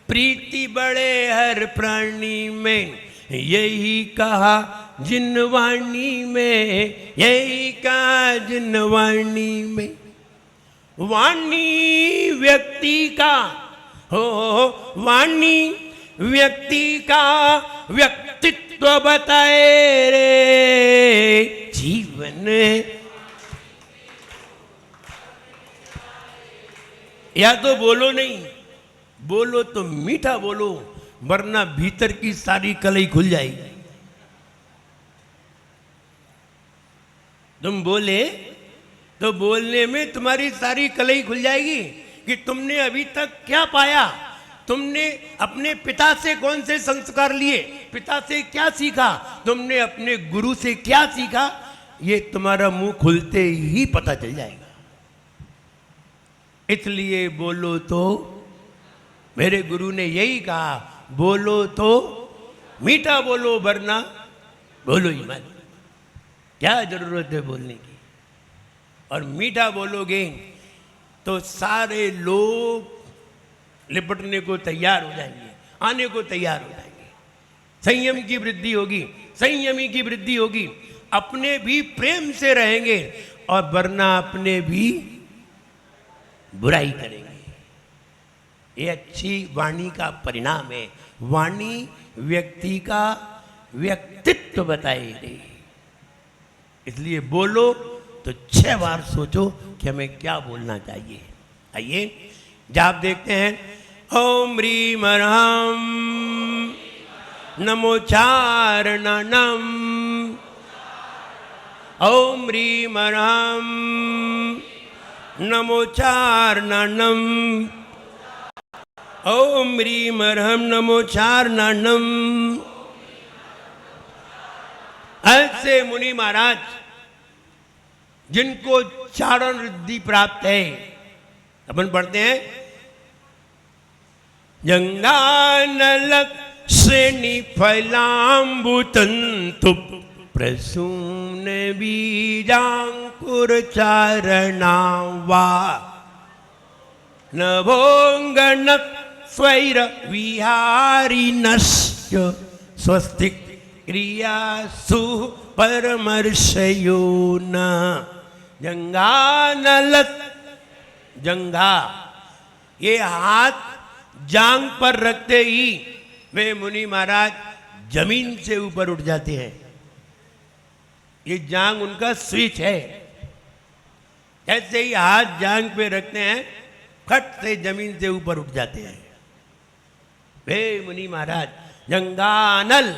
प्रीति बड़े हर प्राणी में। यही कहा जिन वाणी में, यही कहा जिन वाणी में। वाणी व्यक्ति का, हो वाणी व्यक्ति का व्यक्तित्व बताए रे जीवन। या तो बोलो नहीं, बोलो तो मीठा बोलो, वरना भीतर की सारी कलई खुल जाएगी। तुम बोले तो बोलने में तुम्हारी सारी कलई खुल जाएगी कि तुमने अभी तक क्या पाया, तुमने अपने पिता से कौन से संस्कार लिए, पिता से क्या सीखा, तुमने अपने गुरु से क्या सीखा, ये तुम्हारा मुंह खुलते ही पता चल जाएगा। इसलिए बोलो तो, मेरे गुरु ने यही कहा, बोलो तो मीठा बोलो, वरना बोलो ही मत। क्या जरूरत है बोलने की? और मीठा बोलोगे तो सारे लोग लिपटने को तैयार हो जाएंगे, आने को तैयार हो जाएंगे। संयम की वृद्धि होगी, संयमी की वृद्धि होगी। अपने भी प्रेम से रहेंगे और वरना अपने भी बुराई करेंगे। ये अच्छी वाणी का परिणाम है। वाणी व्यक्ति का व्यक्तित्व बताएगी। इसलिए बोलो तो 6 बार सोचो कि हमें क्या बोलना चाहिए। आइए जाप देखते हैं। ओम ह्रीम ह्राम नमोच्चारणम। ओम ह्रीम ह्राम नमोच्चारणम। ओम ह्रीम ह्राम नमोच्चारणम। ऐसे मुनि महाराज जिनको चारण रिद्धि प्राप्त है, अपन पढ़ते हैं जंगानलक श्रेणी फलाम्बुतंतु प्रसून बीजांकुर चारणावा नभोंगन स्वैर विहारी नश्च स्वस्तिक क्रियासु परमर्षयो न। जंगानलत, जंघा, ये हाथ जांग पर रखते ही वे मुनि महाराज जमीन से ऊपर उठ जाते हैं। ये जांग उनका स्विच है। ऐसे ही हाथ जांग पे रखते हैं, फट से जमीन से ऊपर उठ जाते हैं वे मुनि महाराज। जंगानल,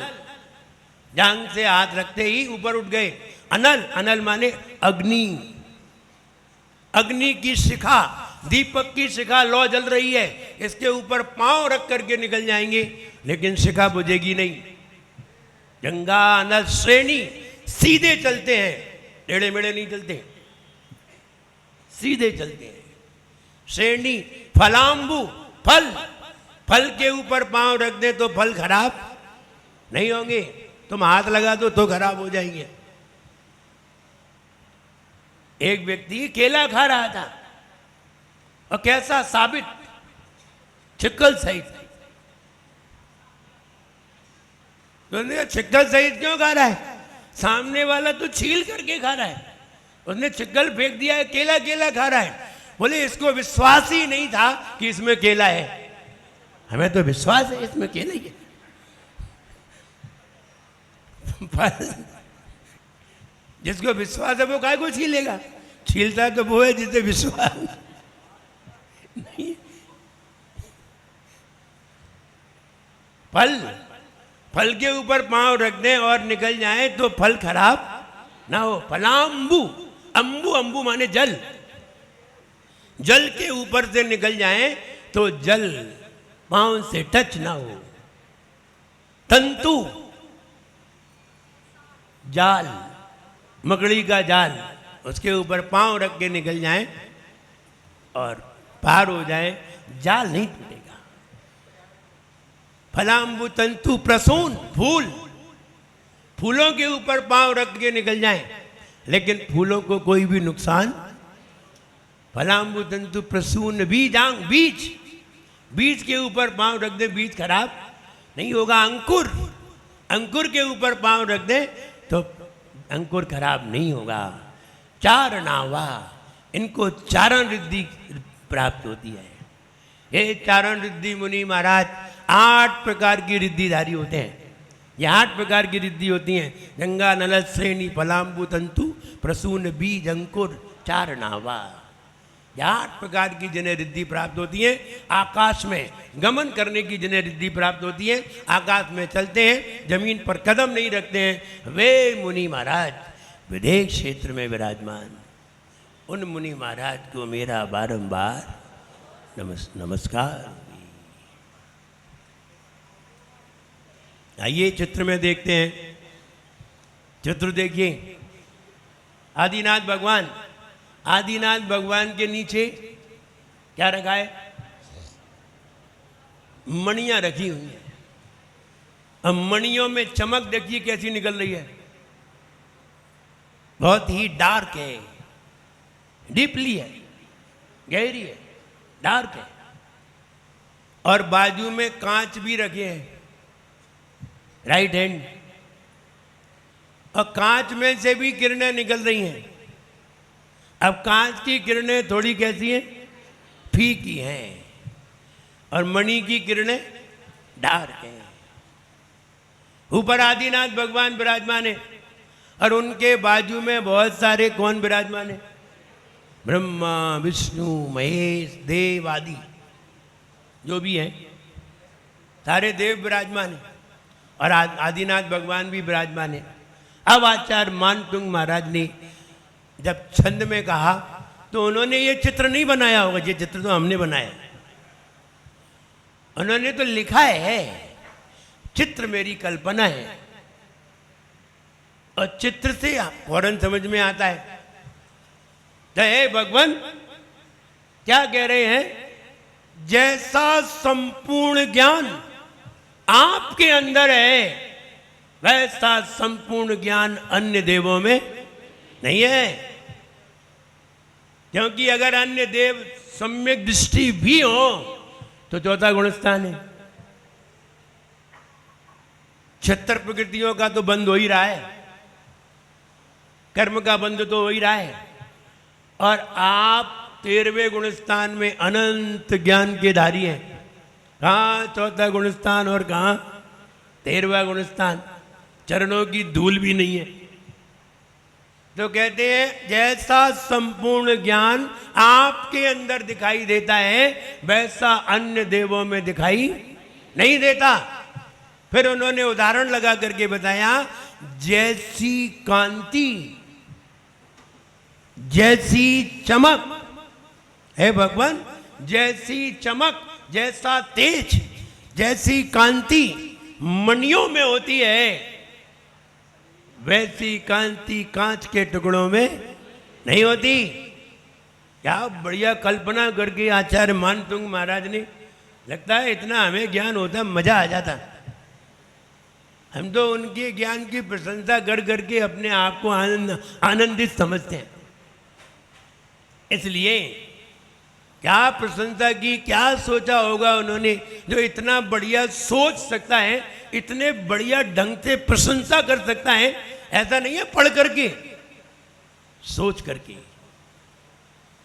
जांग से हाथ रखते ही ऊपर उठ गए। अनल, अनल माने अग्नि। अग्नि की शिखा, दीपक की शिखा लौ जल रही है, इसके ऊपर पांव रख करके निकल जाएंगे लेकिन शिखा बुझेगी नहीं। जंगानल श्रेणी, सीधे चलते हैं, टेढ़े मेढ़े नहीं चलते, सीधे चलते हैं। श्रेणी फलाम्बु, फल, फल के ऊपर पांव रख दे तो फल खराब नहीं होंगे, तुम हाथ लगा दो तो खराब हो जाएंगे। एक व्यक्ति केला खा रहा था और कैसा साबित, छिक्कल सहित। तो छिक्कल सहित क्यों खा रहा है? सामने वाला तो छील करके खा रहा है, उसने छिक्कल फेंक दिया है, केला केला खा रहा है। बोले इसको विश्वास ही नहीं था कि इसमें केला है, हमें तो विश्वास है इसमें केला ही है। जिसको विश्वास है वो काय को छीलेगा? छीलता है तो वो है जिसे विश्वास नहीं। फल, फल के ऊपर पांव रख दें और निकल जाए तो फल खराब ना हो। फलाम्बु, अंबु, अंबु माने जल, जल के ऊपर से निकल जाए तो जल पांव से टच ना हो। तंतु, जाल, मकड़ी का जाल, उसके ऊपर पांव रख के निकल जाए और पार हो जाए, जाल नहीं टूटेगा। फलाम्बु तंतु प्रसून, फूल, फूलों के ऊपर पांव रख के निकल जाए लेकिन फूलों को कोई भी नुकसान। फलाम्बु तंतु प्रसून बीजांग, बीज, बीज के ऊपर पांव रख दे, बीज खराब नहीं होगा। अंकुर, अंकुर के ऊपर पांव रख दे तो अंकुर खराब नहीं होगा। चारणावा, इनको चारण रिद्धि प्राप्त होती है। ये चारण रिद्धि मुनि महाराज 8 प्रकार की रिद्धिधारी होते हैं। ये 8 प्रकार की रिद्धि होती हैं। गंगा नल श्रेणी फलाम्बु तंतु प्रसून बीज अंकुर चारणावा। ये 8 प्रकार की जिन्हें रिद्धि प्राप्त होती है। आकाश में गमन करने की जिन्हें रिद्धि प्राप्त होती है, आकाश में चलते हैं, जमीन पर कदम नहीं रखते हैं, वे मुनि महाराज विदेश क्षेत्र में विराजमान। उन मुनि महाराज को मेरा बारंबार नमस्कार। आइए चित्र में देखते हैं। चित्र देखिए, आदिनाथ भगवान, आदिनाथ भगवान के नीचे क्या रखा है? मणियां रखी हुई हैं। अब मणियों में चमक देखिए कैसी निकल रही है, बहुत ही डार्क है, डीपली है, गहरी है, डार्क है। और बाजू में कांच भी रखे हैं, राइट हैंड, और कांच में से भी किरणें निकल रही हैं। अब कांच की किरणें थोड़ी कैसी हैं? फीकी हैं, और मणि की किरणें डार्क हैं। ऊपर आदिनाथ भगवान विराजमान है और उनके बाजू में बहुत सारे कौन विराजमान है? ब्रह्मा विष्णु महेश देव आदि जो भी हैं सारे देव विराजमान हैं और आदिनाथ भगवान भी विराजमान है। अब आचार्य मानतुंग महाराज ने जब छंद में कहा तो उन्होंने ये चित्र नहीं बनाया होगा, ये चित्र तो हमने बनाया। उन्होंने तो लिखा है चित्र मेरी कल्पना है, और चित्र से फौरन समझ में आता है। तो हे भगवान क्या कह रहे हैं, जैसा संपूर्ण ज्ञान आपके अंदर है वैसा संपूर्ण ज्ञान अन्य देवों में नहीं है। क्योंकि अगर अन्य देव सम्यक दृष्टि भी हो तो चौथा गुणस्थान है। छत्तर प्रकृतियों का तो बंद हो ही रहा है, कर्म का बंद तो हो ही रहा है, और आप 13वें गुणस्थान में अनंत ज्ञान के धारी हैं। कहाँ चौथा गुणस्थान और कहाँ 13वां गुणस्थान, चरणों की धूल भी नहीं है। तो कहते हैं जैसा संपूर्ण ज्ञान आपके अंदर दिखाई देता है वैसा अन्य देवों में दिखाई नहीं देता। फिर उन्होंने उदाहरण लगा करके बताया, जैसी कांति जैसी चमक है भगवान, जैसी चमक जैसा तेज जैसी कांति मणियों में होती है वैसी कांति कांच के टुकड़ों में नहीं होती। क्या बढ़िया कल्पना करके आचार्य मानतुंग महाराज ने, लगता है इतना हमें ज्ञान होता मजा आ जाता। हम तो उनके ज्ञान की प्रशंसा कर करके अपने आप को आनंदित समझते हैं। इसलिए क्या प्रशंसा की, क्या सोचा होगा उन्होंने, जो इतना बढ़िया सोच सकता है, इतने बढ़िया ढंग से प्रशंसा कर सकता है। ऐसा नहीं है पढ़ करके, सोच करके,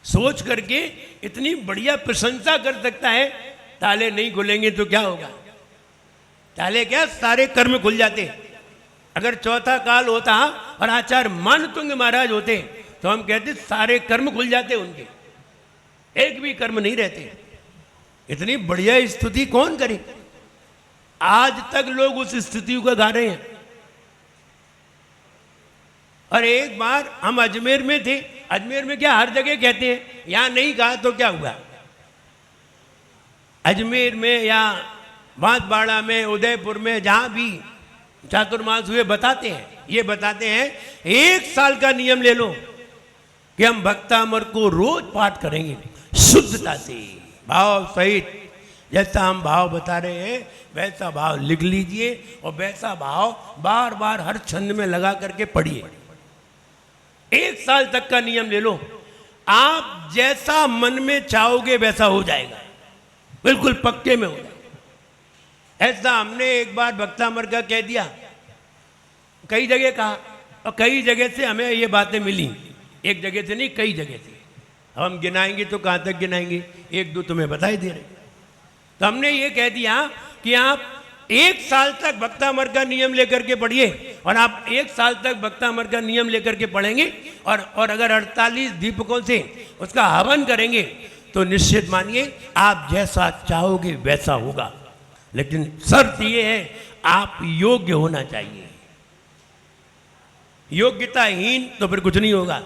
सोच करके इतनी बढ़िया प्रशंसा कर सकता है। ताले नहीं खुलेंगे तो क्या होगा, ताले क्या सारे कर्म खुल जाते। अगर चौथा काल होता और आचार्य मानतुंग महाराज होते तो हम कहते सारे कर्म खुल जाते उनके, एक भी कर्म नहीं रहते। इतनी बढ़िया स्तुति कौन करे। आज तक लोग उस स्तुति को गा रहे हैं। और एक बार हम अजमेर में थे, अजमेर में क्या हर जगह कहते हैं, यहां नहीं कहा तो क्या हुआ, अजमेर में या बांसवाड़ा में, उदयपुर में, जहां भी चातुर्मास हुए बताते हैं, ये बताते हैं 1 साल का नियम ले लो कि हम भक्तामर को रोज पाठ करेंगे शुद्धता से, भाव सहित। जैसा हम भाव बता रहे हैं वैसा भाव लिख लीजिए और वैसा भाव बार बार हर छंद में लगा करके पढ़िए। 1 साल तक का नियम ले लो, आप जैसा मन में चाहोगे वैसा हो जाएगा, बिल्कुल पक्के में हो जाएगा। ऐसा हमने एक बार भक्तामर का कह दिया, कई जगह कहा, और कई जगह से हमें ये बातें मिली, एक जगह से नहीं कई जगह से। अब हम गिनाएंगे तो कहाँ तक गिनाएंगे, 1-2 तुम्हें बताई दे रहे। तो हमने ये कह दिया कि आप 1 साल तक भक्तामर का नियम लेकर के पढ़िए, और आप 1 साल तक भक्तामर का नियम लेकर के पढ़ेंगे और अगर 48 दीपकों से उसका हवन करेंगे तो निश्चित मानिए आप जैसा चाहोगे वैसा होगा। लेकिन शर्त ये है आप योग्य होना चाहिए, योग्यताहीन तो फिर कुछ नहीं होगा,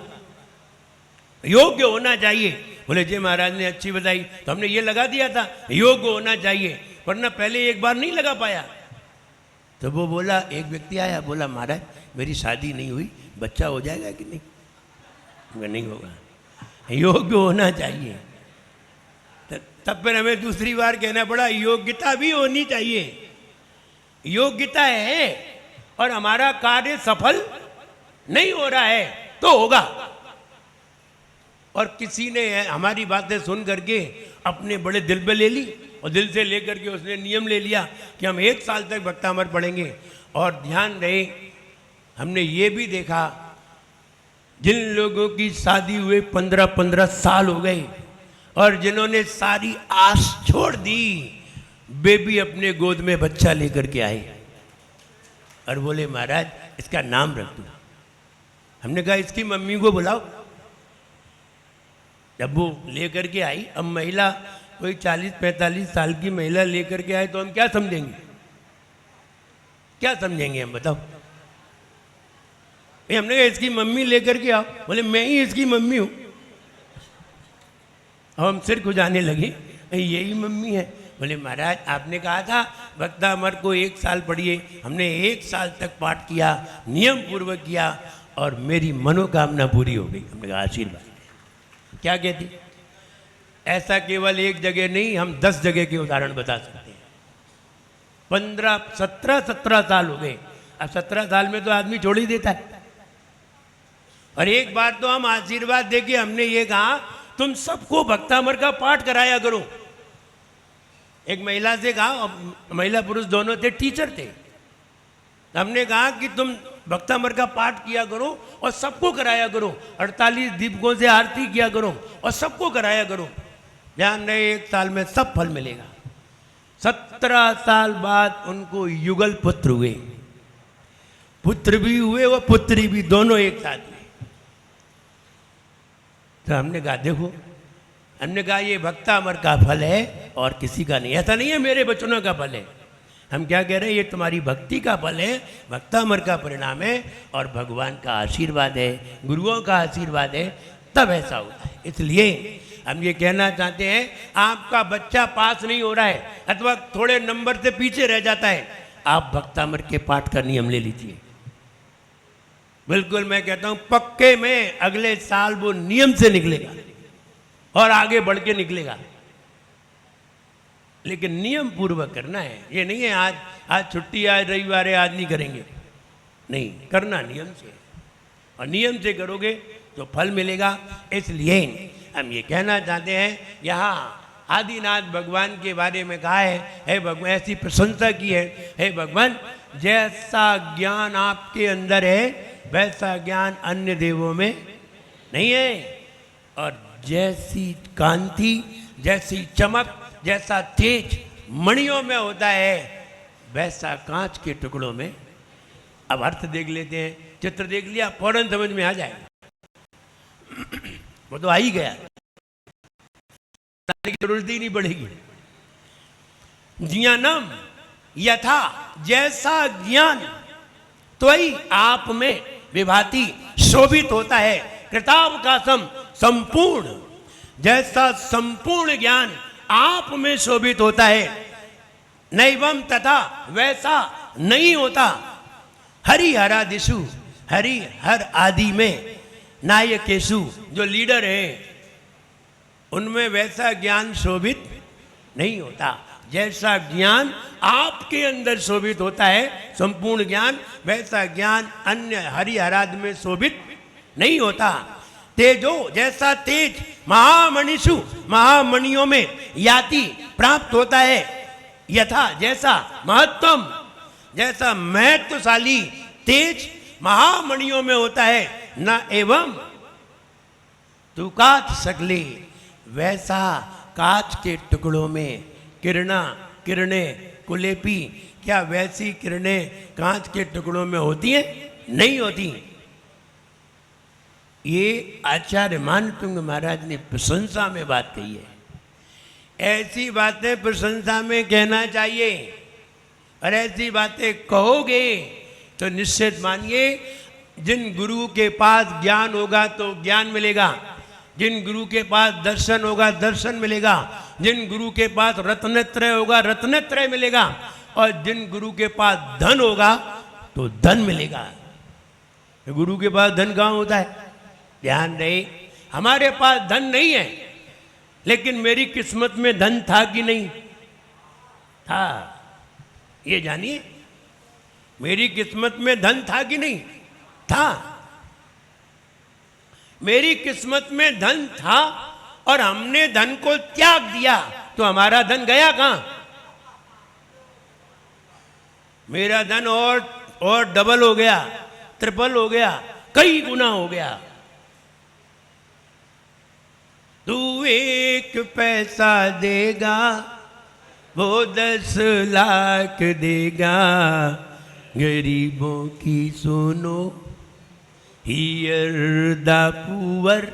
योग्य होना चाहिए। बोले जी महाराज ने अच्छी बताई तो हमने ये लगा दिया था, योग्य होना चाहिए, वरना पहले एक बार नहीं लगा पाया। तो वो बोला, एक व्यक्ति आया, बोला महाराज मेरी शादी नहीं हुई, बच्चा हो जाएगा कि नहीं? नहीं होगा, योग्य होना चाहिए। तब फिर हमें दूसरी बार कहना पड़ा योग्यता भी होनी चाहिए। योग्यता है और हमारा कार्य सफल नहीं हो रहा है तो होगा। और किसी ने हमारी बातें सुन करके अपने बड़े दिल पे ले ली, और दिल से लेकर के उसने नियम ले लिया कि हम 1 साल तक भक्तामर पढ़ेंगे। और ध्यान रहे, हमने ये भी देखा जिन लोगों की शादी हुए 15-15 साल हो गए और जिन्होंने सारी आस छोड़ दी, बेबी अपने गोद में बच्चा लेकर के आए और बोले महाराज इसका नाम रख दो। हमने कहा इसकी मम्मी को बुलाओ। जब वो लेकर के आई, अब महिला कोई 40-45 साल की महिला लेकर के आए तो हम क्या समझेंगे? क्या समझेंगे हम, बताओ? हमने कहा इसकी मम्मी लेकर के आओ, बोले मैं ही इसकी मम्मी हूं। अब हम सिर खुजाने लगे, यही मम्मी है। बोले महाराज आपने कहा था वक्ता अमर को 1 साल पढ़िए, हमने 1 साल तक पाठ किया, नियम पूर्वक किया और मेरी मनोकामना पूरी हो गई। हमने कहा आशीर्वाद। क्या कहती? ऐसा केवल एक जगह नहीं, हम 10 जगह के उदाहरण बता सकते हैं। 17 साल हो गए। अब 17 साल में तो आदमी छोड़ ही देता है। और एक बार तो हम आशीर्वाद देके हमने ये कहा तुम सबको भक्तामर का पाठ कराया करो। एक महिला से कहा, महिला पुरुष दोनों थे, टीचर थे, हमने कहा कि तुम भक्तामर का पाठ किया करो और सबको कराया करो, 48 दीपकों से आरती किया करो और सबको कराया करो। ध्यान रहे 1 साल में सब फल मिलेगा। 17 साल बाद उनको युगल पुत्र हुए, पुत्र भी हुए और पुत्री भी, दोनों एक साथ हुए। तो हमने कहा देखो, हमने कहा ये भक्तामर का फल है और किसी का नहीं। ऐसा नहीं है मेरे बचनों का फल है। हम क्या कह रहे हैं, ये तुम्हारी भक्ति का फल है, भक्तामर का परिणाम है और भगवान का आशीर्वाद है, गुरुओं का आशीर्वाद है, तब ऐसा होता है। इसलिए हम ये कहना चाहते हैं, आपका बच्चा पास नहीं हो रहा है अथवा थोड़े नंबर से पीछे रह जाता है, आप भक्तामर के पाठ का नियम ले लीजिए। बिल्कुल मैं कहता हूं पक्के में अगले साल वो नियम से निकलेगा और आगे बढ़ के निकलेगा। लेकिन नियम पूर्वक करना है। ये नहीं है आज छुट्टी, आज रविवार है, आज नहीं करेंगे। नहीं, करना नियम से, और नियम से करोगे तो फल मिलेगा। इसलिए हम ये कहना चाहते हैं, यहाँ आदिनाथ भगवान के बारे में कहा है, हे भगवान, ऐसी प्रशंसा की है, हे भगवान जैसा ज्ञान आपके अंदर है वैसा ज्ञान अन्य देवों में नहीं है, और जैसी कांति, जैसी चमक, जैसा तेज मणियों में होता है वैसा कांच के टुकड़ों में। अब अर्थ देख लेते हैं, चित्र देख लिया फौरन समझ में आ जाएगा। वो तो आ ही गया, की जरूरत ही नहीं पड़ेगी। ज्ञानम यथा, जैसा ज्ञान त्वयि आप में विभाति, शोभित होता है, कृतावकाशम संपूर्ण, जैसा संपूर्ण ज्ञान आप में शोभित होता है, नैवम तथा वैसा नहीं होता हरिहरादिषु, हरि हर आदि में, नायकेशु जो लीडर है उनमें वैसा ज्ञान शोभित नहीं होता। जैसा ज्ञान आपके अंदर शोभित होता है संपूर्ण ज्ञान, वैसा ज्ञान अन्य हरिहरादि में शोभित नहीं होता। तेजो, जैसा तेज महामणिषु, महामणियों में याति प्राप्त होता है, यथा जैसा महत्तम, जैसा महत्वशाली तेज महामणियों में होता है, न एवं तुकात सकले, वैसा कांच के टुकड़ों में किरणें कुलेपी, क्या वैसी किरणें कांच के टुकड़ों में होती हैं? नहीं होती। ये आचार्य मानतुंग महाराज ने प्रशंसा में बात कही है। ऐसी बातें प्रशंसा में कहना चाहिए, और ऐसी बातें कहोगे तो निश्चित मानिए जिन गुरु के पास ज्ञान होगा तो ज्ञान मिलेगा, जिन गुरु के पास दर्शन होगा दर्शन मिलेगा, जिन गुरु के पास रत्नत्रय होगा रत्नत्रय मिलेगा, और जिन गुरु के पास धन होगा तो धन मिलेगा। गुरु के पास धन कहाँ होता है? ध्यान रहे, हमारे पास धन नहीं है, लेकिन मेरी किस्मत में धन था कि नहीं था, ये जानिए। मेरी किस्मत में धन था कि नहीं था। मेरी किस्मत में धन था और हमने धन को त्याग दिया तो हमारा धन गया कहां? मेरा धन और डबल हो गया, ट्रिपल हो गया, कई गुना हो गया। तू 1 पैसा देगा वो 10 लाख देगा, गरीबों की सुनो here the poor,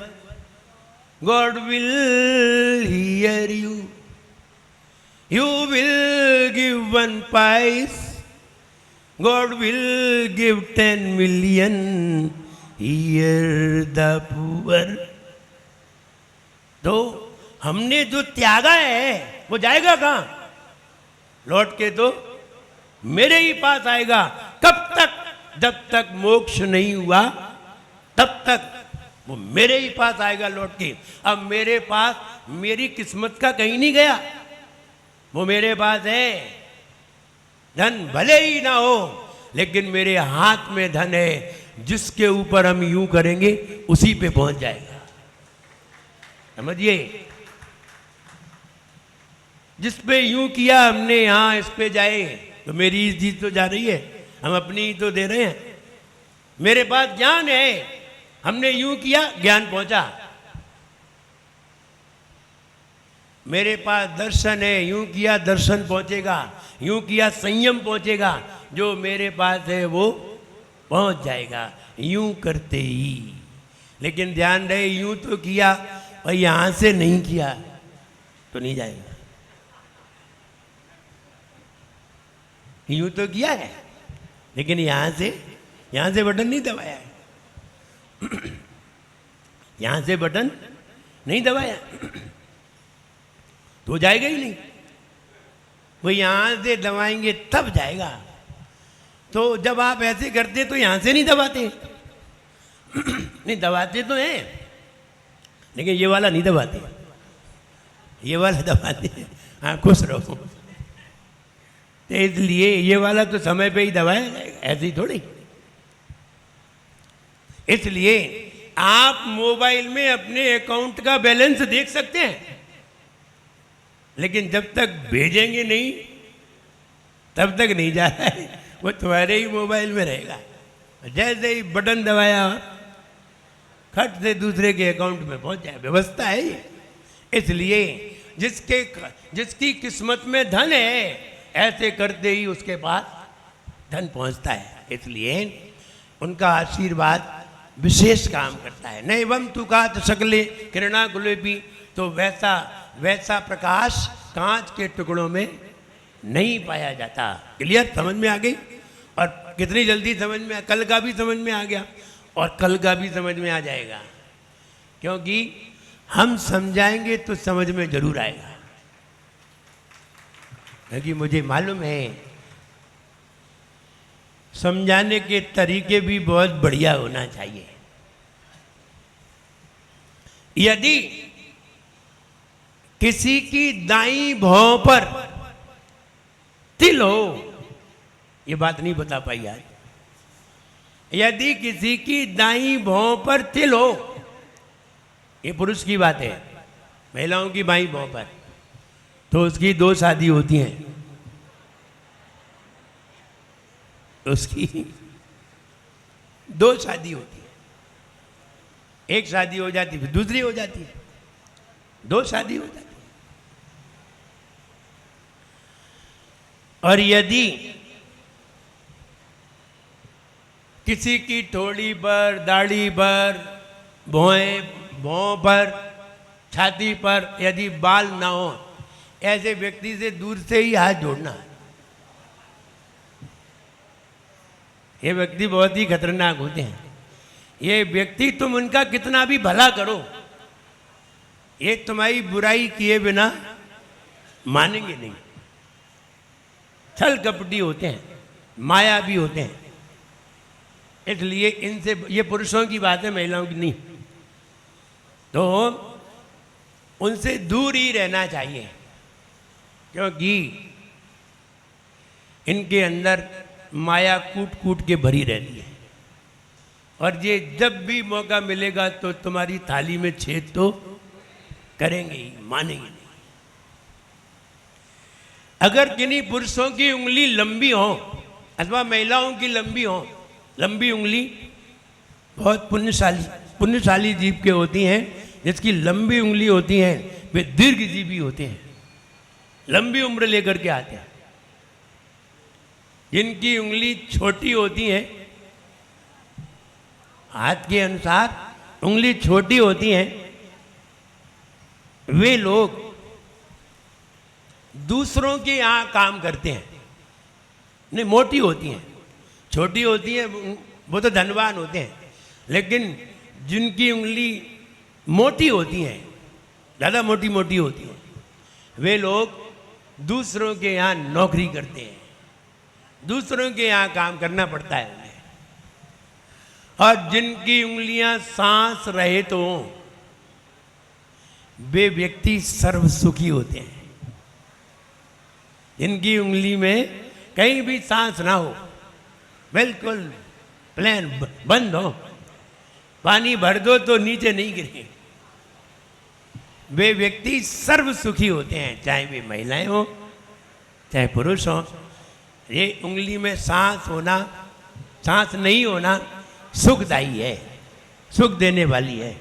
God will hear you. You will give one pice. God will give 10 million. Hear the poor. तो हमने जो त्यागा है वो जाएगा कहाँ? लौट के तो मेरे ही पास आएगा। कब तक? जब तक मोक्ष नहीं हुआ तब तक वो मेरे ही पास आएगा लौट के। अब मेरे पास मेरी किस्मत का कहीं नहीं गया, वो मेरे पास है। धन भले ही ना हो लेकिन मेरे हाथ में धन है, जिसके ऊपर हम यूं करेंगे उसी पे पहुंच जाएगा। समझिए, जिस पे यूं किया हमने यहां इस पे जाए तो मेरी ही चीज तो जा रही है, हम अपनी ही तो दे रहे हैं। मेरे पास ज्ञान है, हमने यूं किया ज्ञान पहुंचा। मेरे पास दर्शन है, यूं किया दर्शन पहुंचेगा, यूं किया संयम पहुंचेगा। जो मेरे पास है वो पहुंच जाएगा यूं करते ही। लेकिन ध्यान रहे, यूं तो किया और यहां से नहीं किया तो नहीं जाएगा। यूं तो किया है लेकिन यहां से बटन नहीं दबाया है। यहां से बटन नहीं दबाया तो जाएगा ही नहीं। वो यहां से दबाएंगे तब जाएगा। तो जब आप ऐसे करते तो यहां से नहीं दबाते। नहीं दबाते तो हैं लेकिन ये वाला नहीं दबाते, ये वाला दबाते। हाँ, खुश रहो। तो इसलिए ये वाला तो समय पे ही दबाया जाएगा, ऐसे ही थोड़ी। इसलिए आप मोबाइल में अपने अकाउंट का बैलेंस देख सकते हैं, लेकिन जब तक भेजेंगे नहीं तब तक नहीं जा रहा है, वो तुम्हारे ही मोबाइल में रहेगा। जैसे ही बटन दबाया खट से दूसरे के अकाउंट में पहुंच जाए, व्यवस्था है ये। इसलिए जिसकी किस्मत में धन है, ऐसे करते ही उसके पास धन पहुंचता है। इसलिए उनका आशीर्वाद विशेष काम करता है। नैवम तुकात सकले किरणा गुलेबी, तो वैसा प्रकाश कांच के टुकड़ों में नहीं पाया जाता। क्लियर? समझ में आ गई? और कितनी जल्दी समझ में, कल का भी समझ में आ गया और कल का भी समझ में आ जाएगा, क्योंकि हम समझाएंगे तो समझ में जरूर आएगा। क्योंकि मुझे मालूम है समझाने के तरीके भी बहुत बढ़िया होना चाहिए। यदि किसी की दाईं भौं पर तिल हो, ये बात नहीं बता पाई आज। यदि किसी की दाईं भौं पर तिल हो, ये पुरुष की बात है, महिलाओं की बाईं भौं पर, तो उसकी 2 शादी होती हैं। उसकी 2 शादी होती है। एक शादी हो जाती फिर दूसरी हो जाती है, 2 शादी हो जाती है। और यदि किसी की ठोड़ी पर, दाढ़ी पर, भौं पर, छाती पर यदि बाल ना हो, ऐसे व्यक्ति से दूर से ही हाथ जोड़ना है। ये व्यक्ति बहुत ही खतरनाक होते हैं। ये व्यक्ति तुम उनका कितना भी भला करो, ये तुम्हारी बुराई किए बिना मानेंगे नहीं। छल कपटी होते हैं, माया भी होते हैं। इसलिए इनसे, ये पुरुषों की बात है, महिलाओं की नहीं। तो उनसे दूर ही रहना चाहिए, क्योंकि इनके अंदर माया कूट कूट के भरी रहती है। और ये जब भी मौका मिलेगा तो तुम्हारी थाली में छेद तो करेंगे ही, मानेंगे नहीं। अगर किन्हीं पुरुषों की उंगली लंबी हो अथवा महिलाओं की लंबी उंगली बहुत पुण्यशाली जीव के होती हैं। जिसकी लंबी उंगली होती हैं वे दीर्घजीवी होते हैं, लंबी उम्र लेकर के आते हैं। जिनकी उंगली छोटी होती है, हाथ के अनुसार उंगली छोटी होती है, वे लोग दूसरों के यहाँ काम करते हैं। नहीं, मोटी होती हैं, छोटी होती हैं, वो तो धनवान होते हैं, लेकिन जिनकी उंगली मोटी होती हैं, ज़्यादा मोटी मोटी होती हैं, वे लोग दूसरों के यहाँ नौकरी करते हैं, दूसरों के यहाँ काम करना पड़ता है उन्हें। और जिनकी उंगलियां सांस रहित तो हों, वे व्यक्ति सर्वसुखी होते हैं। जिनकी उंगली में कहीं भी सांस ना हो, बिल्कुल प्लेन बंद हो, पानी भर दो तो नीचे नहीं गिरे, वे व्यक्ति सर्वसुखी होते हैं, चाहे वे महिलाएं हो चाहे पुरुष हो। ये उंगली में सांस होना, सांस नहीं होना सुखदायी है, सुख देने वाली है।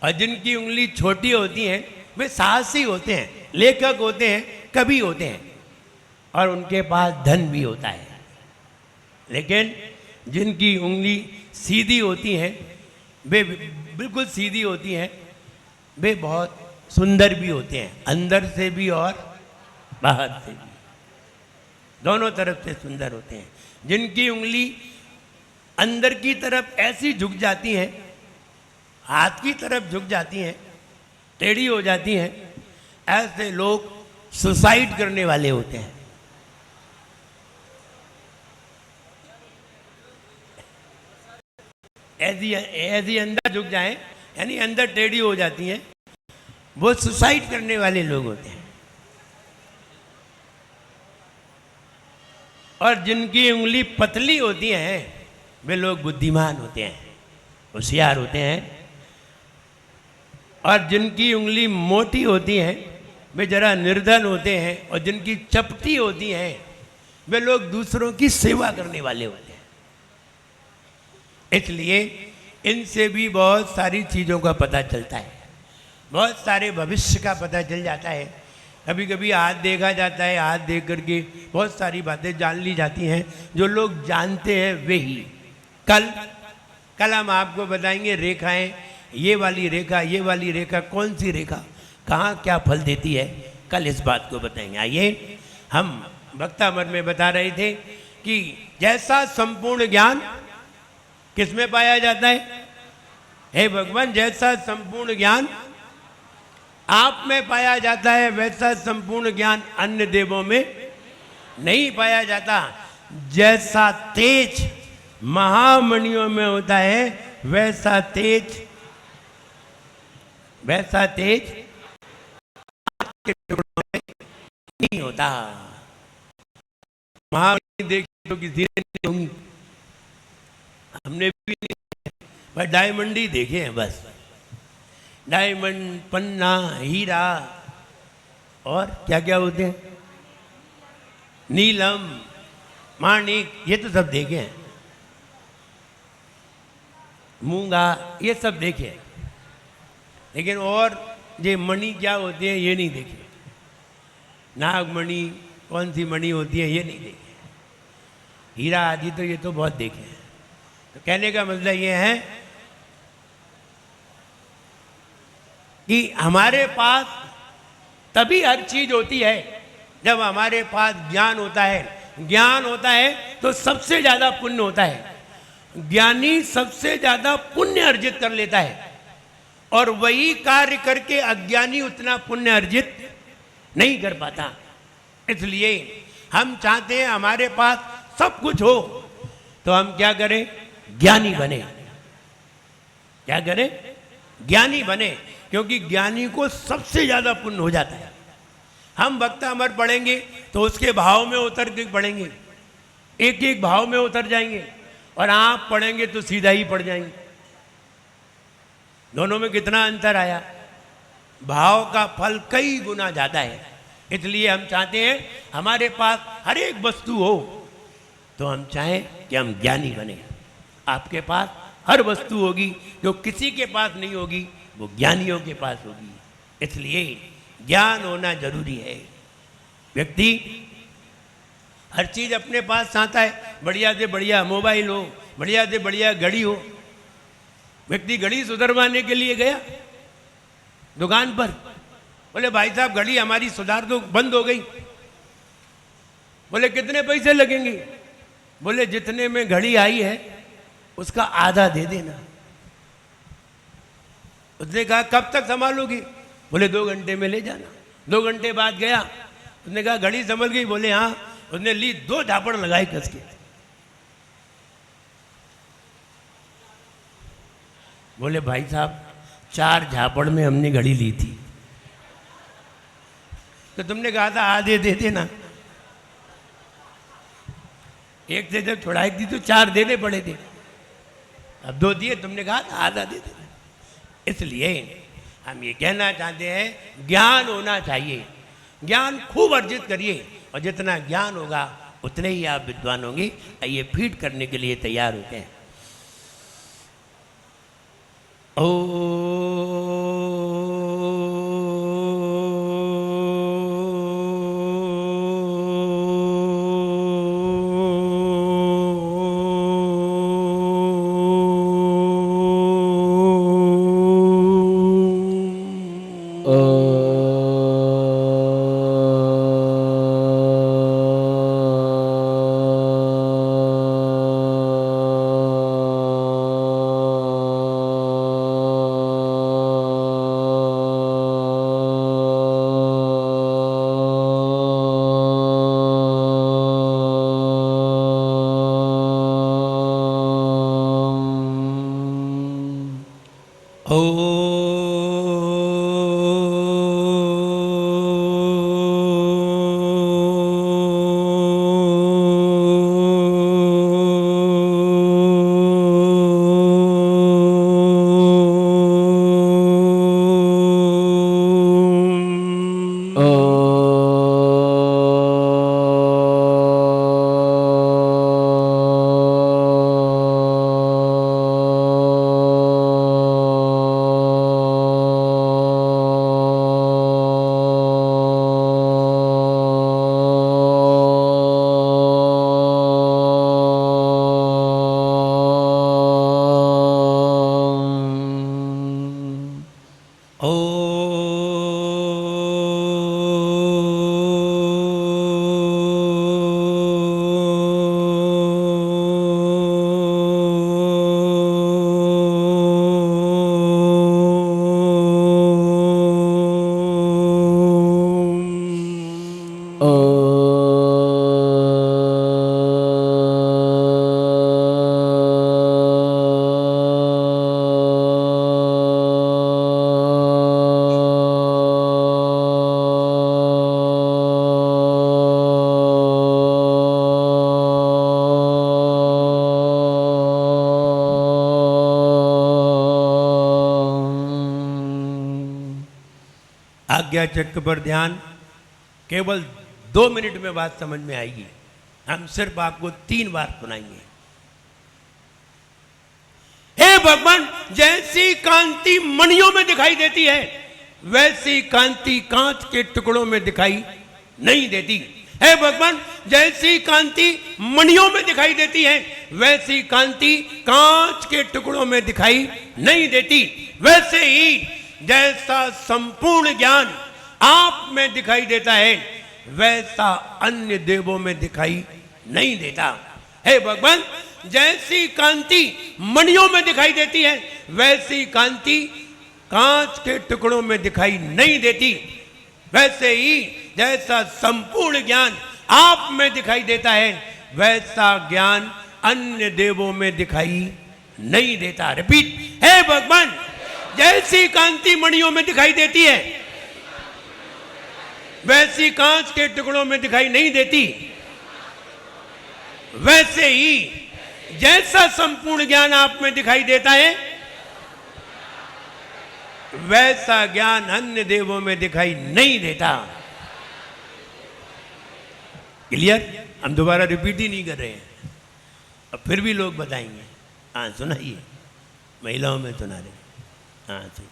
और जिनकी उंगली छोटी होती है वे साहसी होते हैं, लेखक होते हैं, कवि होते हैं, और उनके पास धन भी होता है। लेकिन जिनकी उंगली सीधी होती है, वे बिल्कुल सीधी होती हैं, वे बहुत सुंदर भी होते हैं, अंदर से भी और बाहर से भी, दोनों तरफ से सुंदर होते हैं। जिनकी उंगली अंदर की तरफ ऐसी झुक जाती है, हाथ की तरफ झुक जाती हैं, टेढ़ी हो जाती हैं, ऐसे लोग सुसाइड करने वाले होते हैं। ऐसी अंदर झुक जाएं, यानी अंदर टेढ़ी हो जाती हैं, वो सुसाइड करने वाले लोग होते हैं। और जिनकी उंगली पतली होती है वे लोग बुद्धिमान होते हैं, होशियार होते हैं। और जिनकी उंगली मोटी होती है वे जरा निर्धन होते हैं। और जिनकी चपटी होती है वे लोग दूसरों की सेवा करने वाले होते हैं। इसलिए इनसे भी बहुत सारी चीज़ों का पता चलता है, बहुत सारे भविष्य का पता चल जाता है। कभी कभी हाथ देखा जाता है, हाथ देख करके बहुत सारी बातें जान ली जाती हैं, जो लोग जानते हैं वे ही। कल हम आपको बताएंगे रेखाएं, ये वाली रेखा, ये वाली रेखा, कौन सी रेखा कहाँ क्या फल देती है, कल इस बात को बताएंगे। आइए, हम वक्तामर में बता रहे थे कि जैसा संपूर्ण ज्ञान किस में पाया जाता है? हे भगवान, जैसा संपूर्ण ज्ञान आप में पाया जाता है वैसा संपूर्ण ज्ञान अन्य देवों में नहीं पाया जाता। जैसा तेज महामणियों में होता है वैसा तेज के टुकड़ों में नहीं होता। महामणि देखी तो किसी ने नहीं होंगी, हमने भी नहीं, पर डायमंड ही देखे हैं बस। डायमंड, पन्ना, हीरा और क्या क्या होते हैं, नीलम, माणिक, ये तो सब देखे हैं। मूंगा, ये सब देखे, लेकिन और ये मणि क्या होती है ये नहीं देखे। नागमणि, कौन सी मणि होती है ये नहीं देखे। हीरा आदि तो ये तो बहुत देखे हैं। तो कहने का मतलब ये है कि हमारे पास तभी हर चीज होती है जब हमारे पास ज्ञान होता है। ज्ञान होता है तो सबसे ज्यादा पुण्य होता है। ज्ञानी सबसे ज्यादा पुण्य अर्जित कर लेता है, और वही कार्य करके अज्ञानी उतना पुण्य अर्जित नहीं कर पाता। इसलिए हम चाहते हैं हमारे पास सब कुछ हो, तो हम क्या करें? ज्ञानी बने। क्या करें? ज्ञानी बने, क्योंकि ज्ञानी को सबसे ज्यादा पुण्य हो जाता है। हम वक्तामर पढ़ेंगे तो उसके भाव में उतर के पढ़ेंगे, एक एक भाव में उतर जाएंगे, और आप पढ़ेंगे तो सीधा ही पढ़ जाएंगे। दोनों में कितना अंतर आया? भाव का फल कई गुना ज्यादा है। इसलिए हम चाहते हैं हमारे पास हर एक वस्तु हो, तो हम चाहें कि हम ज्ञानी बने। आपके पास हर वस्तु होगी, जो किसी के पास नहीं होगी वो ज्ञानियों के पास होगी। इसलिए ज्ञान होना जरूरी है। व्यक्ति हर चीज अपने पास चाहता है, बढ़िया से बढ़िया मोबाइल हो, बढ़िया से बढ़िया घड़ी हो, व्यक्ति घड़ी सुधरवाने के लिए गया दुकान पर। बोले भाई साहब घड़ी हमारी सुधार दो, बंद हो गई। बोले कितने पैसे लगेंगे? बोले जितने में घड़ी आई है उसका आधा दे देना। उसने कहा कब तक संभालोगी? बोले 2 घंटे में ले जाना। 2 घंटे बाद गया, उसने कहा घड़ी संभल गई? बोले हाँ। उसने ली, 2 झापड़ लगाई कस के। बोले भाई साहब 4 झापड़ में हमने घड़ी ली थी, तो तुमने कहा था आधे दे देना। एक से जब छुड़ाई थी तो 4 देने पड़े थे, अब 2 दिए, तुमने कहा था आधा दे देना। इसलिए हम ये कहना चाहते हैं ज्ञान होना चाहिए, ज्ञान खूब अर्जित करिए, और जितना ज्ञान होगा उतने ही आप विद्वान होंगे। आइए फीड करने के लिए तैयार होते हैं। आज्ञा चक्र पर ध्यान। केवल 2 मिनट में बात समझ में आएगी। हम सिर्फ आपको 3 बार सुनाएंगे। हे भगवान, जैसी कांति मणियों में दिखाई देती है वैसी कांति कांच के टुकड़ों में दिखाई नहीं देती। हे भगवान, जैसी कांति मणियों में दिखाई देती है वैसी कांति कांच के टुकड़ों में दिखाई नहीं देती। वैसे ही जैसा संपूर्ण ज्ञान आप में दिखाई देता है वैसा अन्य देवों में दिखाई नहीं देता। हे भगवान, जैसी कांति मणियों में दिखाई देती है वैसी कांति कांच के टुकड़ों में दिखाई नहीं देती। वैसे ही जैसा संपूर्ण ज्ञान आप में दिखाई देता है वैसा ज्ञान अन्य देवों में दिखाई नहीं देता। रिपीट, हे भगवान, जैसी कांति मणियों में दिखाई देती है वैसी कांच के टुकड़ों में दिखाई नहीं देती। वैसे ही जैसा संपूर्ण ज्ञान आप में दिखाई देता है वैसा ज्ञान अन्य देवों में दिखाई नहीं देता। क्लियर? हम दोबारा रिपीट ही नहीं कर रहे हैं, अब फिर भी लोग बताएंगे। हाँ सुनाइए, महिलाओं में सुना रहे। हाँ ठीक।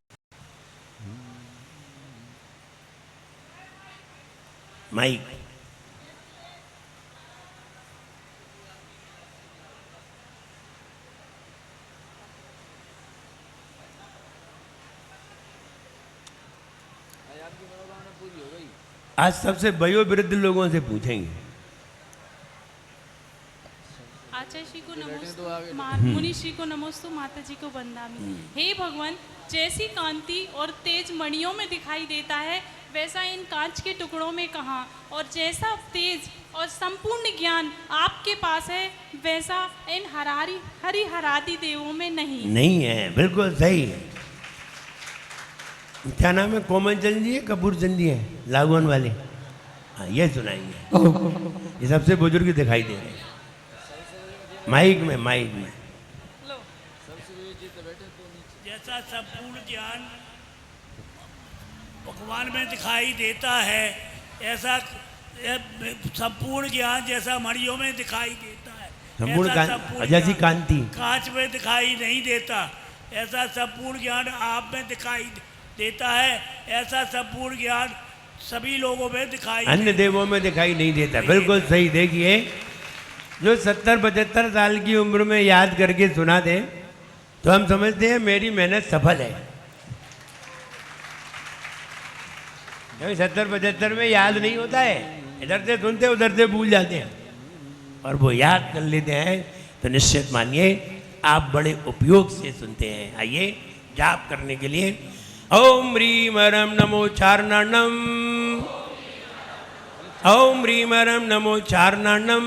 माइक। आज सबसे वयोवृद्ध लोगों से पूछेंगे। आचार्य श्री को नमोस्तु, मुनि श्री को नमोस्तु, माता जी को वंदामि। हे भगवान, जैसी कांति और तेज मणियों में दिखाई देता है, वैसा इन कांच के टुकड़ों में कहाँ, और जैसा तेज और संपूर्ण ज्ञान आपके पास है, वैसा इन हरिहरादि देवों में नहीं है। बिल्कुल सही है। क्या नाम है? कोमल चंद जी है, कपूर चंद जी है, लागोन वाले? हाँ, ये सुनाइए। ये सबसे बुजुर्ग दिखाई दे रहे हैं। माइक में जैसा संपूर्ण ज्ञान भगवान में दिखाई देता है, ऐसा संपूर्ण ज्ञान जैसा मणियों में दिखाई देता है, संपूर्ण जैसी कांति कांच में दिखाई नहीं देता, ऐसा संपूर्ण ज्ञान आप में दिखाई देता है, ऐसा संपूर्ण ज्ञान सभी लोगों में दिखाई, अन्य देवों में दिखाई नहीं देता। बिल्कुल सही। देखिए, जो 70-75 साल की उम्र में याद करके सुना दे तो हम समझते हैं मेरी मेहनत सफल है। 70-75 में याद नहीं होता है, इधर से सुनते उधर से भूल जाते हैं, और वो याद कर लेते हैं तो निश्चित मानिए आप बड़े उपयोग से सुनते हैं। आइए जाप करने के लिए ओम ह्रीम हरम नमो चारणाणम, ओम ह्रीम हरम नमो चारणाणम,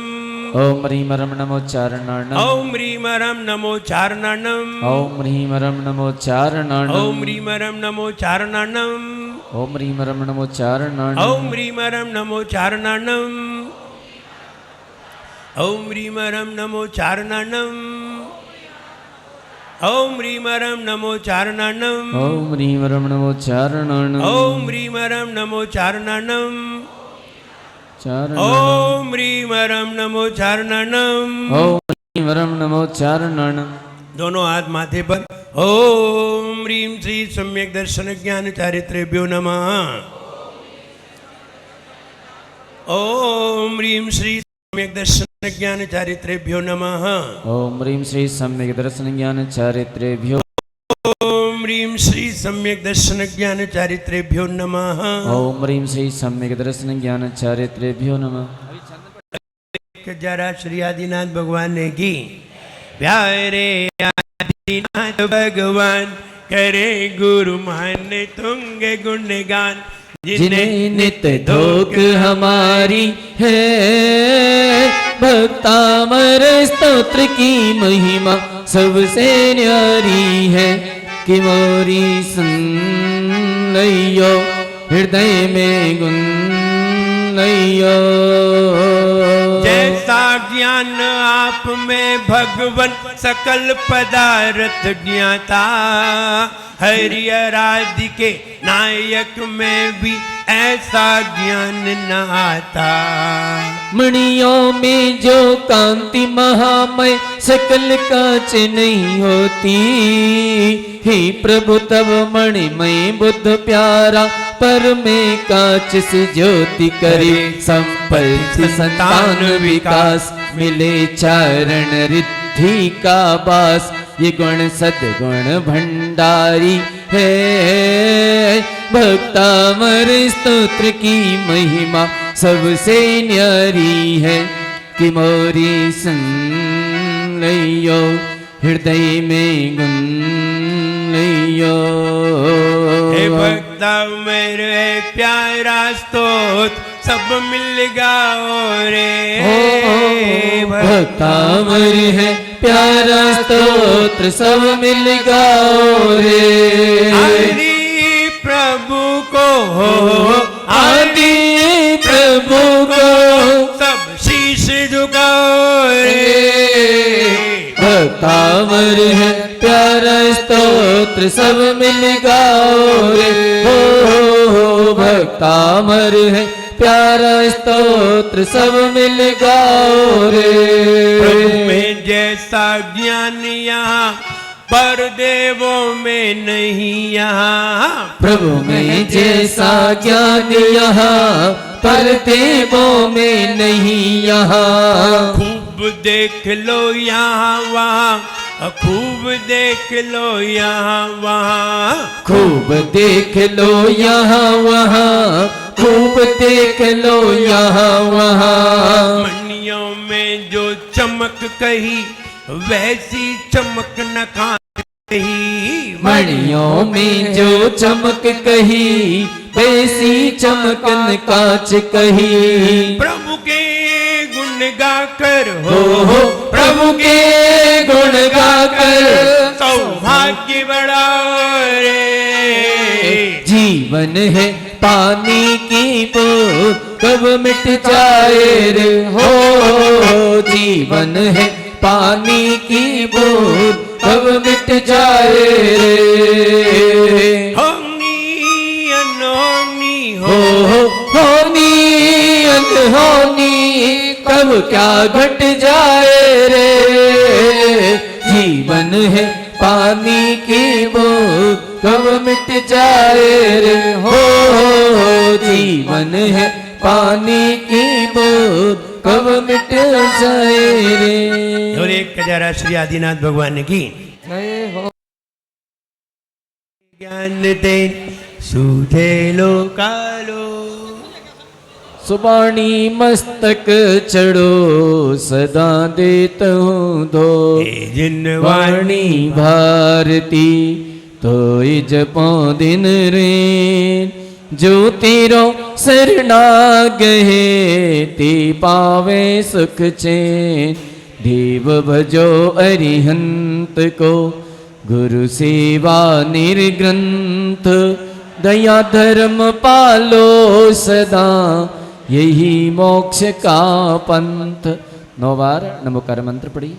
ओम ह्रीम हरम नमो चारणाणम, ओम ह्रीम हरम नमो चारणाणम, ओम ह्रीम हरम नमो चारणाणम, ओम ह्रीम हरम नमो चारणाणम, ओम ह्रीम हरम नमो चारणाणम, ओम ह्रीम हरम नमो चारणाणम, ओम ह्रीम हरम नमो चारणाणम, ओम ह्रीम हरम नमो चारणाणम, ओम ह्रीम हरम नमो चारणाणम, ओम ह्रीम हरम नमो चारणाणम, चारणाणम, ओम ह्रीम हरम नमो चारणाणम, ओम ह्रीम हरम नमो चारणाणम। दोनों हाथ माथे पर। ओम ह्रीम श्री सम्यक दर्शन ज्ञान चारित्रेभ्यो नमः। ओम ह्रीम श्री सम्यक दर्शन ज्ञान चारित्रेभ्यो नमः। ओम ह्रीम श्री सम्यक दर्शन ज्ञान चारित्रेभ्यो, ओम ह्रीम श्री सम्यक दर्शन ज्ञान चारित्रेभ्यो नमः। ओम ह्रीम श्री सम्यक दर्शन ज्ञान चारित्रेभ्यो नमः। जरा श्री आदिनाथ भगवान ने की। प्यारे आदिनाथ भगवान करे गुरु मान तुंग गुणगान, जिन्हें नित धोक हमारी है, भक्तामर स्तोत्र की महिमा सबसे न्यारी है, कि मोरी सुन लइयो हृदय में गुन लइयो। जैसा ज्ञान आप में भगवन सकल पदार्थ ज्ञाता, हरिहरादि के नायक में भी ऐसा ज्ञान न आता। मणियों में जो कांति महामय सकल कांच नहीं होती, हे प्रभु तब मणिमय बुद्ध प्यारा पर में कांच से ज्योति करे संपत्ति संतान विकास, मिले चारण रिद्धि का बास, ये गुण सद्गुण भंडारी है, भक्तामर स्तोत्र की महिमा सबसे न्यारी है, कि मोरी सुन लइयो हृदय में गुन लइयो। हे भक्ता मेरे प्यारा स्तोत्र सब मिल गाओ रे। भक्तामर है प्यारा स्तोत्र सब मिल गाओ रे। आदि प्रभु को, आदि प्रभु को सब शीश झुकाओ रे। भक्तामर है प्यारा स्तोत्र सब मिल गाओ रे। हो भक्तामर है प्यारा स्तोत्र सब मिल गाओ रे। प्रभु में जैसा ज्ञान यहाँ पर देवों में नहीं यहाँ, प्रभु में जैसा ज्ञान यहाँ पर देवों में नहीं यहाँ। खूब खूब देख लो यहाँ वहाँ, खूब देख लो यहाँ वहाँ, खूब देख लो यहाँ वहाँ, खूब देख लो यहाँ वहाँ। मणियों में जो चमक कही वैसी चमक न कहीं, मणियों में जो चमक कही वैसी चमकन कांच कही। प्रभु के गुण गाकर हो प्रभु के गुण गाकर सौभाग्य बढ़ा रे। जीवन है पानी की बूंद कब मिट जाए रे हो, जीवन है पानी की बूंद कब मिट जाए रे। होनी अनहोनी होनी अनहोनी कब क्या घट जाए रे। जीवन है पानी की बूंद कब मिट जाए रे हो, जीवन है पानी की बूंद कब मिट जाए रे। और एक कजारा श्री आदिनाथ भगवान की जय हो। ज्ञान दे सूझे लो कालो, सुबाणी मस्तक चढ़ो सदा देता हूँ दो। जिन वाणी भारती तो जपो दिन रे, जो तेरो शरणा गहे ते पावे सुख चैन। देव भजो अरिहंत को गुरु सेवा निर्ग्रंथ, दया धर्म पालो सदा यही मोक्ष का पंथ। 9 बार नमोकार मंत्र पढ़ी।